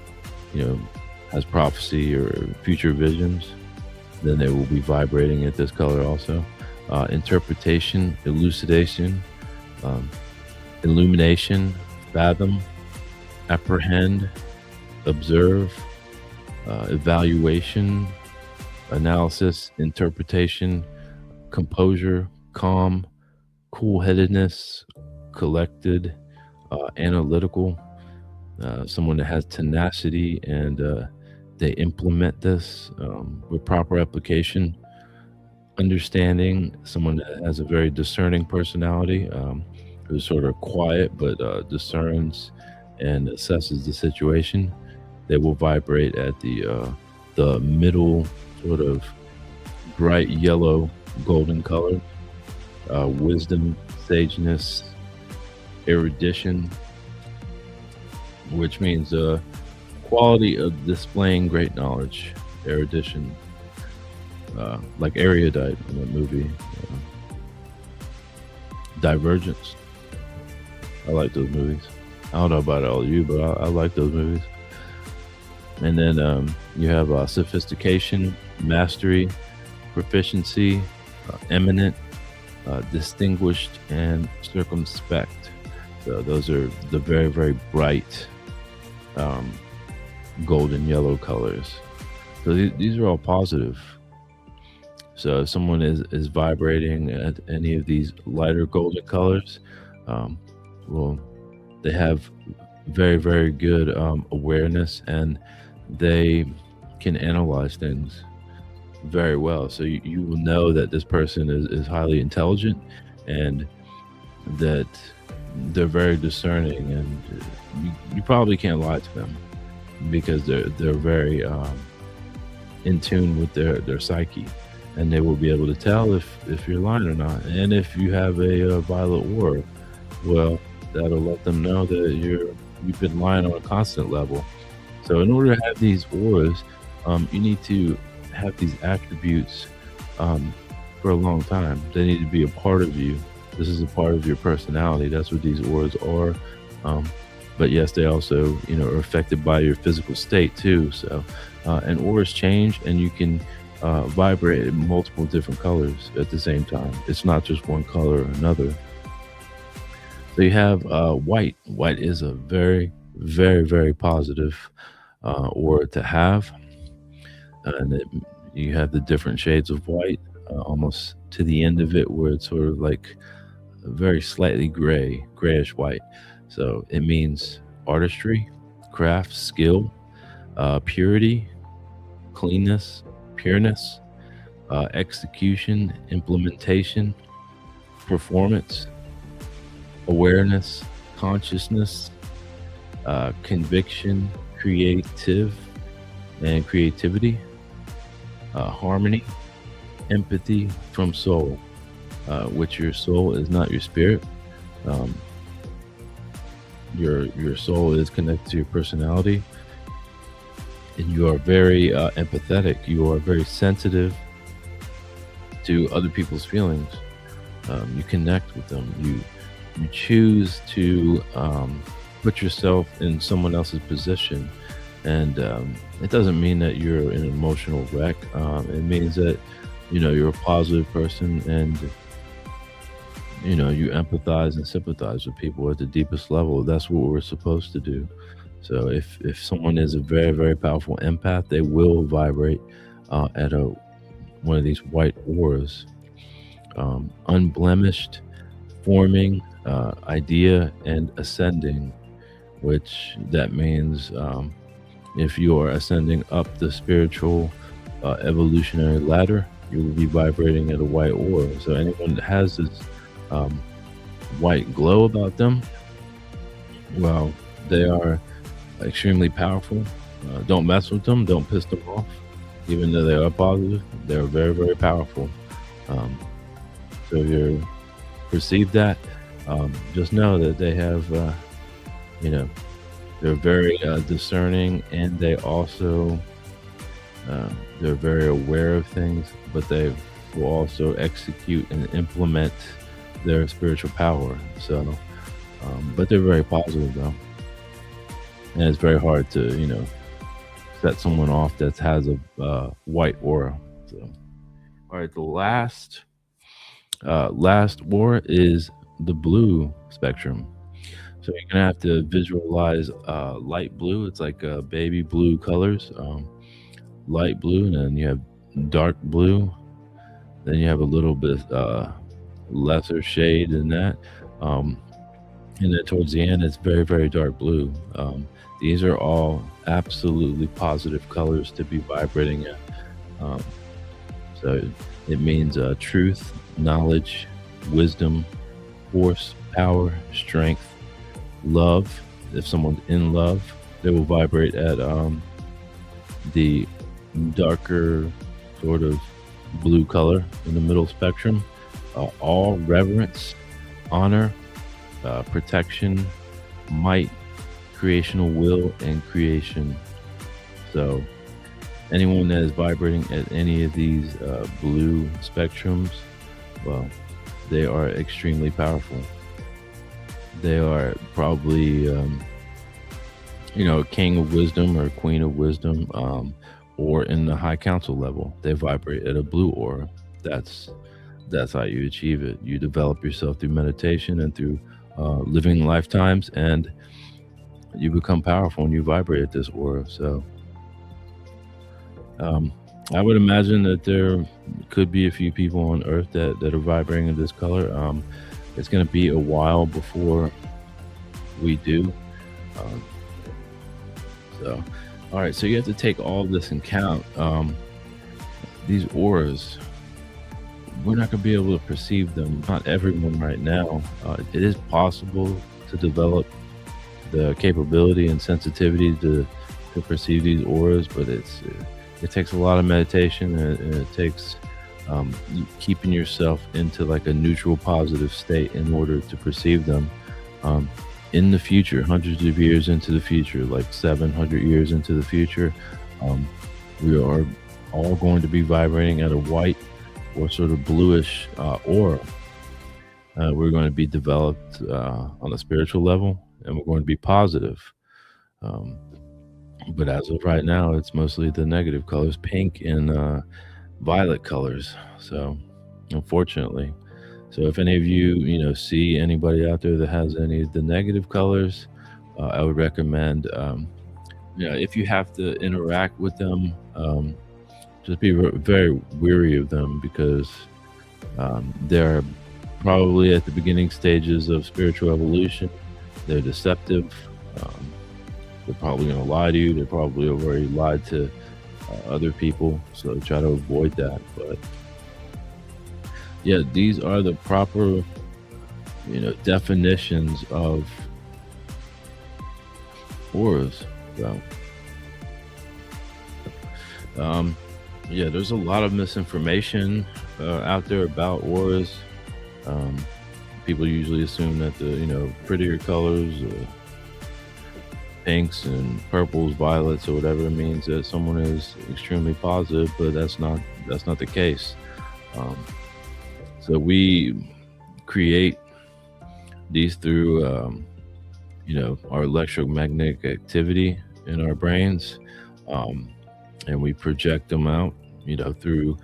has prophecy or future visions, then they will be vibrating at this color also. Interpretation, elucidation, illumination, fathom, apprehend, observe, evaluation, analysis, interpretation, composure, calm, cool-headedness, collected, analytical, someone that has tenacity and they implement this with proper application, understanding, someone that has a very discerning personality, who's sort of quiet but discerns and assesses the situation. They will vibrate at the middle sort of bright yellow golden color. Wisdom, sageness, erudition, which means quality of displaying great knowledge. Erudition, like erudite in the movie. Divergence. I like those movies. I don't know about all of you, but I like those movies. And then you have sophistication, mastery, proficiency, eminent, distinguished, and circumspect. So those are the very, very bright golden yellow colors. So these are all positive. So if someone is vibrating at any of these lighter golden colors, well, they have very, very good awareness, and they can analyze things very well. So you will know that this person is highly intelligent and that they're very discerning, and you probably can't lie to them because they're very in tune with their psyche, and they will be able to tell if you're lying or not. And if you have a violet aura, well, that'll let them know that you've been lying on a constant level. So in order to have these auras, you need to have these attributes for a long time. They need to be a part of you. This is a part of your personality. That's what these auras are. But yes, they also, are affected by your physical state too. So, and auras change, and you can vibrate in multiple different colors at the same time. It's not just one color or another. So you have white. White is a very, very, very positive aura to have. And you have the different shades of white, almost to the end of it, where it's sort of like very slightly grayish white. So it means artistry, craft, skill, purity, cleanness, pureness, execution, implementation, performance, awareness, consciousness, conviction, creativity, harmony, empathy from soul, which your soul is not your spirit. Your soul is connected to your personality, and you are very empathetic. You are very sensitive to other people's feelings. You connect with them. You choose to put yourself in someone else's position. And it doesn't mean that you're an emotional wreck. It means that, you're a positive person, and, you empathize and sympathize with people at the deepest level. That's what we're supposed to do. So if someone is a very, very powerful empath, they will vibrate at one of these white auras. Unblemished, forming, idea, and ascending, which that means if you are ascending up the spiritual evolutionary ladder, you will be vibrating at a white aura. So anyone that has this white glow about them, well, they are extremely powerful. Don't mess with them. Don't piss them off. Even though they are positive, they're very, very powerful. So if you perceive that, just know that they have, they're very discerning, and they also, they're very aware of things, but they will also execute and implement their spiritual power. So, but they're very positive though. And it's very hard to, set someone off that has a white aura. So, all right, the last aura is the blue spectrum. So you're gonna have to visualize light blue. It's like baby blue colors, light blue, and then you have dark blue. Then you have a little bit lesser shade than that. Um, and then towards the end, it's very, very dark blue. These are all absolutely positive colors to be vibrating at. Um, so it means truth, knowledge, wisdom, force, power, strength, love. If someone's in love, they will vibrate at the darker sort of blue color in the middle spectrum. All reverence, honor, protection, might, creational will, and creation. So anyone that is vibrating at any of these blue spectrums, well, they are extremely powerful. They are probably, a king of wisdom or a queen of wisdom, or in the high council level, they vibrate at a blue aura. That's how you achieve it. You develop yourself through meditation and through living lifetimes, and you become powerful when you vibrate at this aura. So I would imagine that there could be a few people on Earth that are vibrating in this color. It's going to be a while before we do. So, all right, so you have to take all this in account. These auras, we're not going to be able to perceive them. Not everyone right now. It is possible to develop the capability and sensitivity to perceive these auras, but it takes a lot of meditation, and it takes keeping yourself into like a neutral, positive state in order to perceive them. In the future, hundreds of years into the future, like 700 years into the future, we are all going to be vibrating at a white or sort of bluish aura. We're going to be developed on a spiritual level, and we're going to be positive. But as of right now, it's mostly the negative colors, pink and violet colors. So, unfortunately. So if any of you, see anybody out there that has any of the negative colors, I would recommend, if you have to interact with them, just be very weary of them, because they're probably at the beginning stages of spiritual evolution. They're deceptive. They're probably going to lie to you. They're probably already lied to other people. So try to avoid that. But yeah, these are the proper, definitions of auras. So, there's a lot of misinformation out there about auras. People usually assume that the prettier colors, pinks and purples, violets, or whatever it means, that someone is extremely positive, but that's not the case. So we create these through, our electromagnetic activity in our brains, and we project them out, through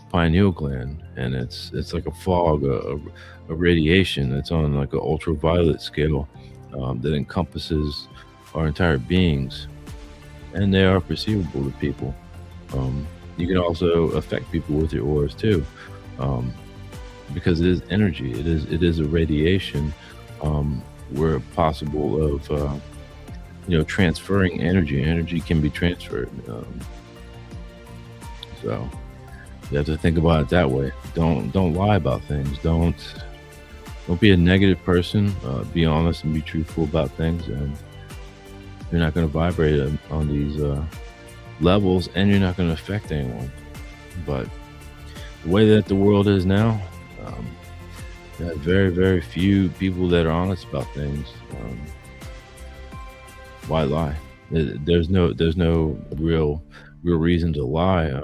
pineal gland, and it's like a fog, a radiation that's on like an ultraviolet scale that encompasses our entire beings, and they are perceivable to people. You can also affect people with your auras too. Because it is energy, it is a radiation. We're possible of transferring energy. Energy can be transferred. So you have to think about it that way. Don't lie about things. Don't be a negative person. Be honest and be truthful about things, and you're not going to vibrate on these levels, and you're not going to affect anyone. But the way that the world is now, you have very, very few people that are honest about things. Why lie? There's no real reason to lie.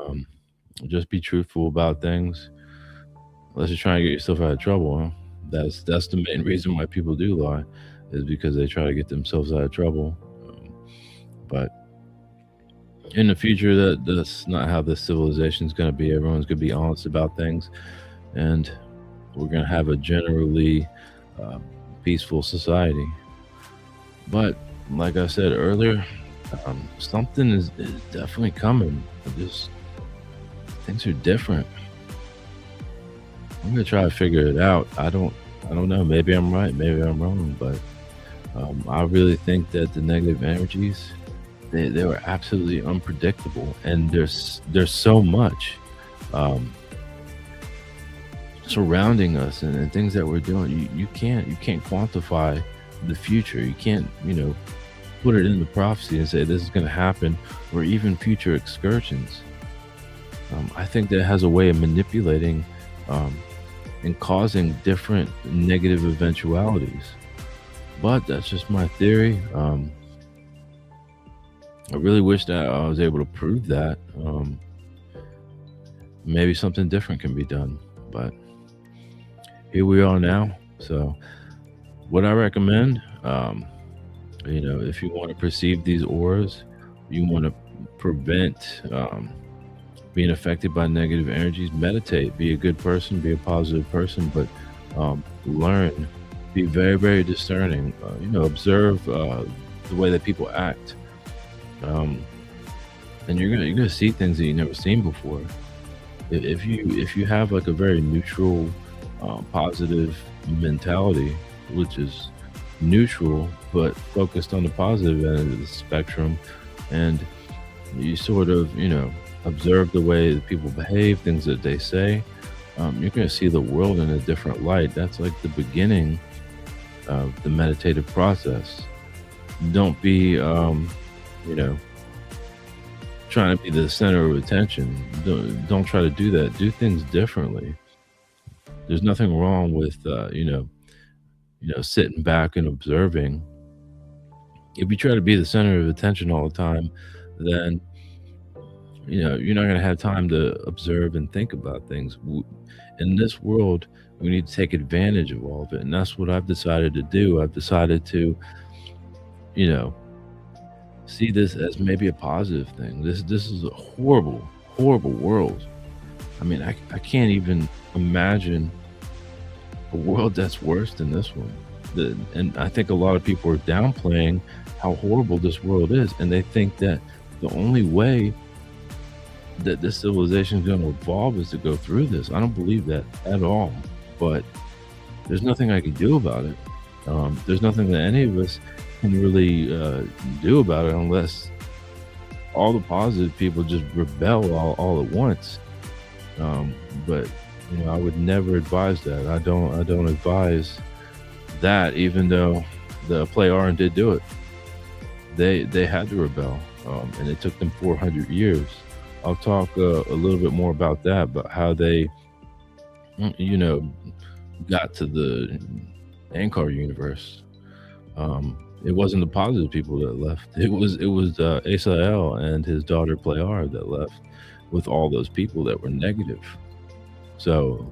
Just be truthful about things, unless you're trying to get yourself out of trouble. Huh? That's the main reason why people do lie, is because they try to get themselves out of trouble. But in the future, that's not how this civilization is going to be. Everyone's going to be honest about things, and we're going to have a generally uh, peaceful society. But like I said earlier, something is definitely coming. Just things are different. I'm gonna try to figure it out. I don't know. Maybe I'm right. Maybe I'm wrong. But I really think that the negative energies, they were absolutely unpredictable, and there's so much um, surrounding us, and things that we're doing. You can't quantify the future. You can't put it into prophecy and say this is going to happen, or even future excursions. I think that has a way of manipulating um, and causing different negative eventualities. But that's just my theory. I really wish that I was able to prove that. Maybe something different can be done. But here we are now. So, what I recommend, if you want to perceive these auras, you want to prevent being affected by negative energies, meditate, be a good person, be a positive person, but learn, be very, very discerning. Observe the way that people act, um, and you're gonna see things that you've never seen before. If you have like a very neutral, positive mentality, which is neutral but focused on the positive end of the spectrum, and you sort of observe the way that people behave, things that they say, you're going to see the world in a different light. That's like the beginning of the meditative process. Don't be trying to be the center of attention. Don't try to do that. Do things differently. There's nothing wrong with sitting back and observing. If you try to be the center of attention all the time, then you're not going to have time to observe and think about things. In this world, we need to take advantage of all of it, and that's what I've decided to do. I've decided to you know see this as maybe a positive thing. This is a horrible, horrible world. I mean, I can't even imagine a world that's worse than this one. And I think a lot of people are downplaying how horrible this world is, and they think that the only way that this civilization is going to evolve is to go through this. I don't believe that at all. But there's nothing I can do about it. There's nothing that any of us can really do about it unless all the positive people just rebel all at once. But I would never advise that. I don't advise that, even though the Pleiaren did do it. They had to rebel, and it took them 400 years. I'll talk a little bit more about that, but how they, got to the Ankar universe. It wasn't the positive people that left. It was Asael and his daughter Pleiar that left with all those people that were negative. So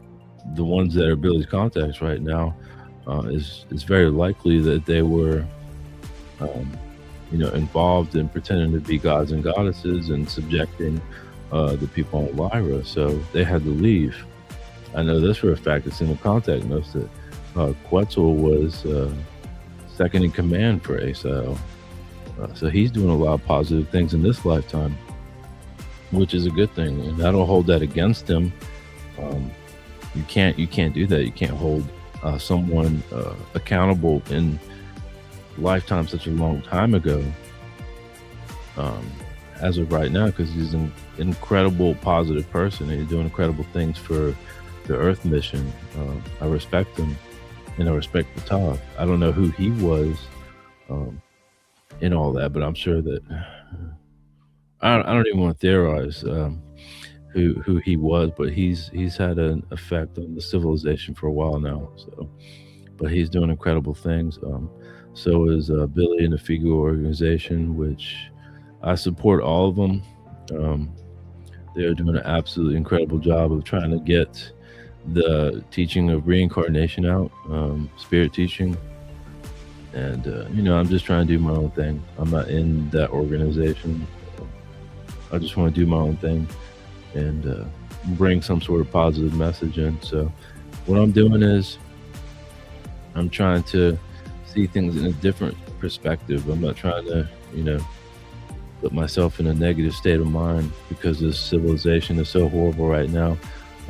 the ones that are Billy's contacts right now, is very likely that they were, involved in pretending to be gods and goddesses and subjecting the people on Lyra. So they had to leave. I know this for a fact. It's in the contact notes that Quetzal was second in command for Asael. So he's doing a lot of positive things in this lifetime, which is a good thing, and I don't hold that against him. You can't do that. You can't hold someone accountable in lifetime such a long time ago, as of right now, because he's an incredible positive person and he's doing incredible things for the Earth mission. I respect him, and I respect Ptah. I don't know who he was in all that, but I'm sure that I don't even want to theorize who he was, but he's had an effect on the civilization for a while now. So, but he's doing incredible things. So is Billy and the Figu organization, which I support all of them. They're doing an absolutely incredible job of trying to get the teaching of reincarnation out, spirit teaching. And I'm just trying to do my own thing. I'm not in that organization. I just want to do my own thing and bring some sort of positive message in. So what I'm doing is I'm trying to see things in a different perspective. I'm not trying to, put myself in a negative state of mind because this civilization is so horrible right now.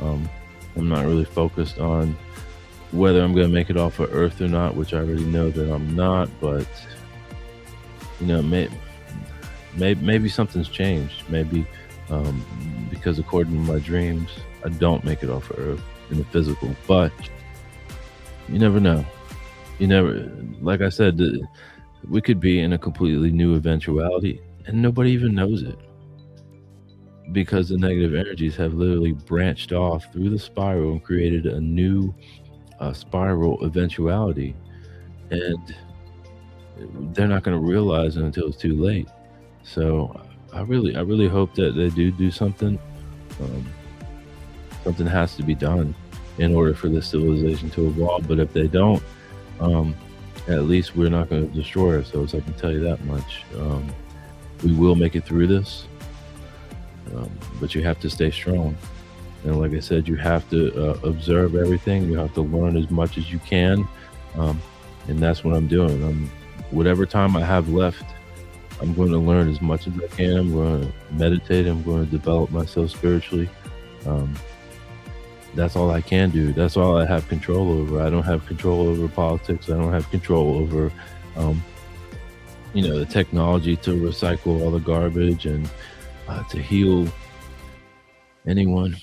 I'm not really focused on whether I'm going to make it off of Earth or not, which I already know that I'm not. But maybe something's changed. Maybe because according to my dreams, I don't make it off of Earth in the physical. But you never know. Like I said, we could be in a completely new eventuality and nobody even knows it, because the negative energies have literally branched off through the spiral and created a new spiral eventuality, and they're not going to realize it until it's too late. So I really hope that they do something. Something has to be done in order for this civilization to evolve. But if they don't, at least we're not going to destroy ourselves. I can tell you that much. We will make it through this, but you have to stay strong. And like I said, you have to observe everything. You have to learn as much as you can, and that's what I'm doing. Whatever time I have left, I'm going to learn as much as I can. I'm going to meditate. I'm going to develop myself spiritually. That's all I can do. That's all I have control over. I don't have control over politics. I don't have control over, the technology to recycle all the garbage and to heal anyone,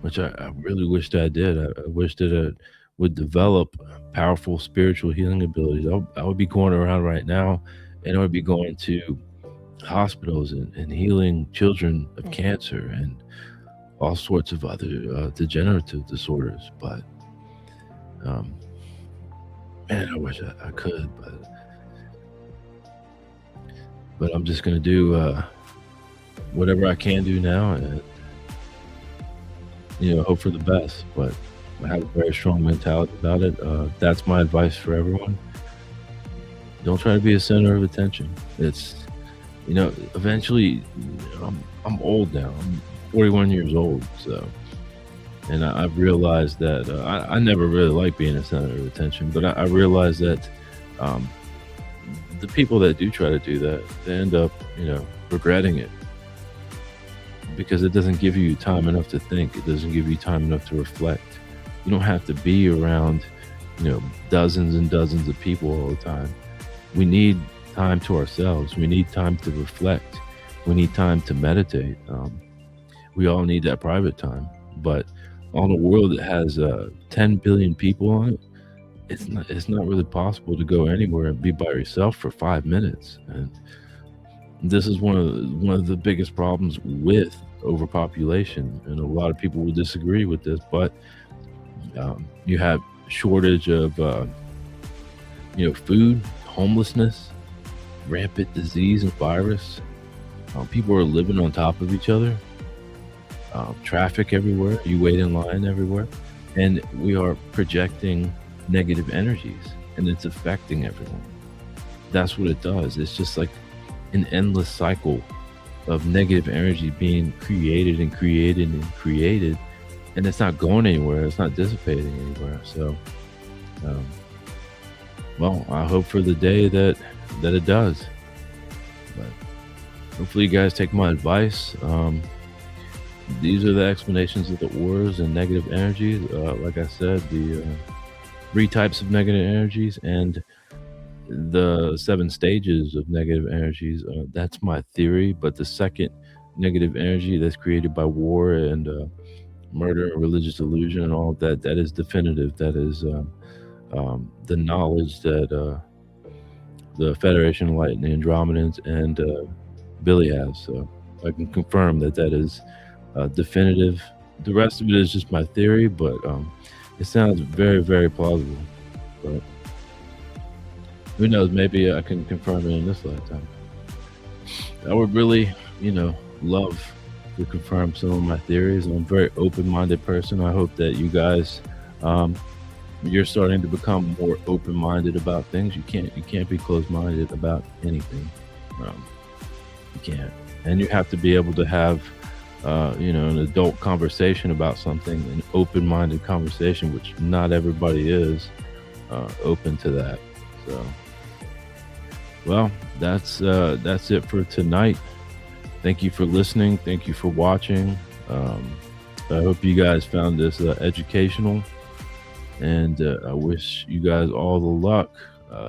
which I really wished I did. I wish that I would develop powerful spiritual healing abilities. I would be going around right now, and I would be going to hospitals and healing children of cancer and all sorts of other degenerative disorders. But man, I wish I could, but I'm just gonna do whatever I can do now, and hope for the best. But I have a very strong mentality about it. That's my advice for everyone. Don't try to be a center of attention. It's eventually, I'm old now. I'm 41 years old, so, and I've realized that I never really liked being a center of attention, but I realized that the people that do try to do that, they end up regretting it, because it doesn't give you time enough to think. It doesn't give you time enough to reflect. You don't have to be around dozens and dozens of people all the time. We need time to ourselves. We need time to reflect. We need time to meditate. We all need that private time. But on a world that has 10 billion people on it, it's not really possible to go anywhere and be by yourself for 5 minutes. And this is one of the biggest problems with overpopulation, and a lot of people will disagree with this, but you have shortage of food, homelessness, rampant disease and virus. People are living on top of each other. Traffic everywhere. You wait in line everywhere, and we are projecting negative energies, and it's affecting everyone. That's what it does. It's just like an endless cycle of negative energy being created and created and created, and it's not going anywhere. It's not dissipating anywhere. So, well, I hope for the day that it does. But hopefully, you guys take my advice. These are the explanations of the auras and negative energies. Like I said, the 3 types of negative energies and the 7 stages of negative energies. That's my theory. But the second negative energy that's created by war and murder and religious illusion and all of that, that is definitive. That is the knowledge that the Federation of Light and the Andromedans and Billy has. So I can confirm that is definitive. The rest of it is just my theory, but it sounds very, very plausible. But who knows? Maybe I can confirm it in this lifetime. I would really, love to confirm some of my theories. I'm a very open-minded person. I hope that you guys, you're starting to become more open-minded about things. You can't be closed-minded about anything. You can't. and you have to be able to have an adult conversation about something, an open-minded conversation, which not everybody is open to that. So, well, that's it for tonight. Thank you for listening. Thank you for watching. I hope you guys found this educational, and I wish you guys all the luck.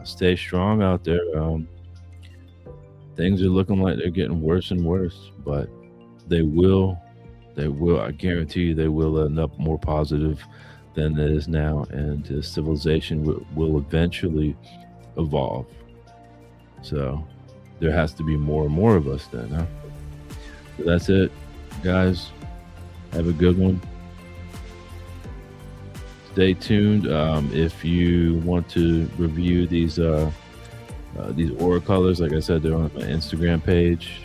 Stay strong out there. Things are looking like they're getting worse and worse, but they will, I guarantee you, they will end up more positive than it is now, and civilization will eventually evolve. So there has to be more and more of us then, huh? So that's it, guys. Have a good one. Stay tuned. If you want to review these aura colors, like I said, they're on my Instagram page,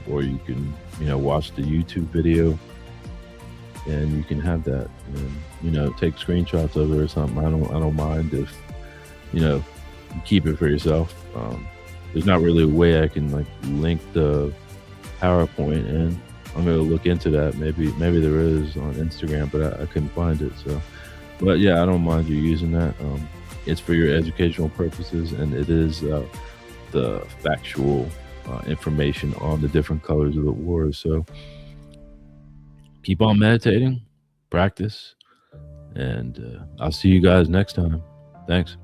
or you can watch the YouTube video, and you can have that, and take screenshots of it or something. I don't mind if you keep it for yourself. There's not really a way I can link the PowerPoint, and I'm gonna look into that. Maybe there is on Instagram, but I couldn't find it. So, but yeah, I don't mind you using that. It's for your educational purposes, and it is the factual information on the different colors of the wars. So keep on meditating, practice, and I'll see you guys next time. Thanks.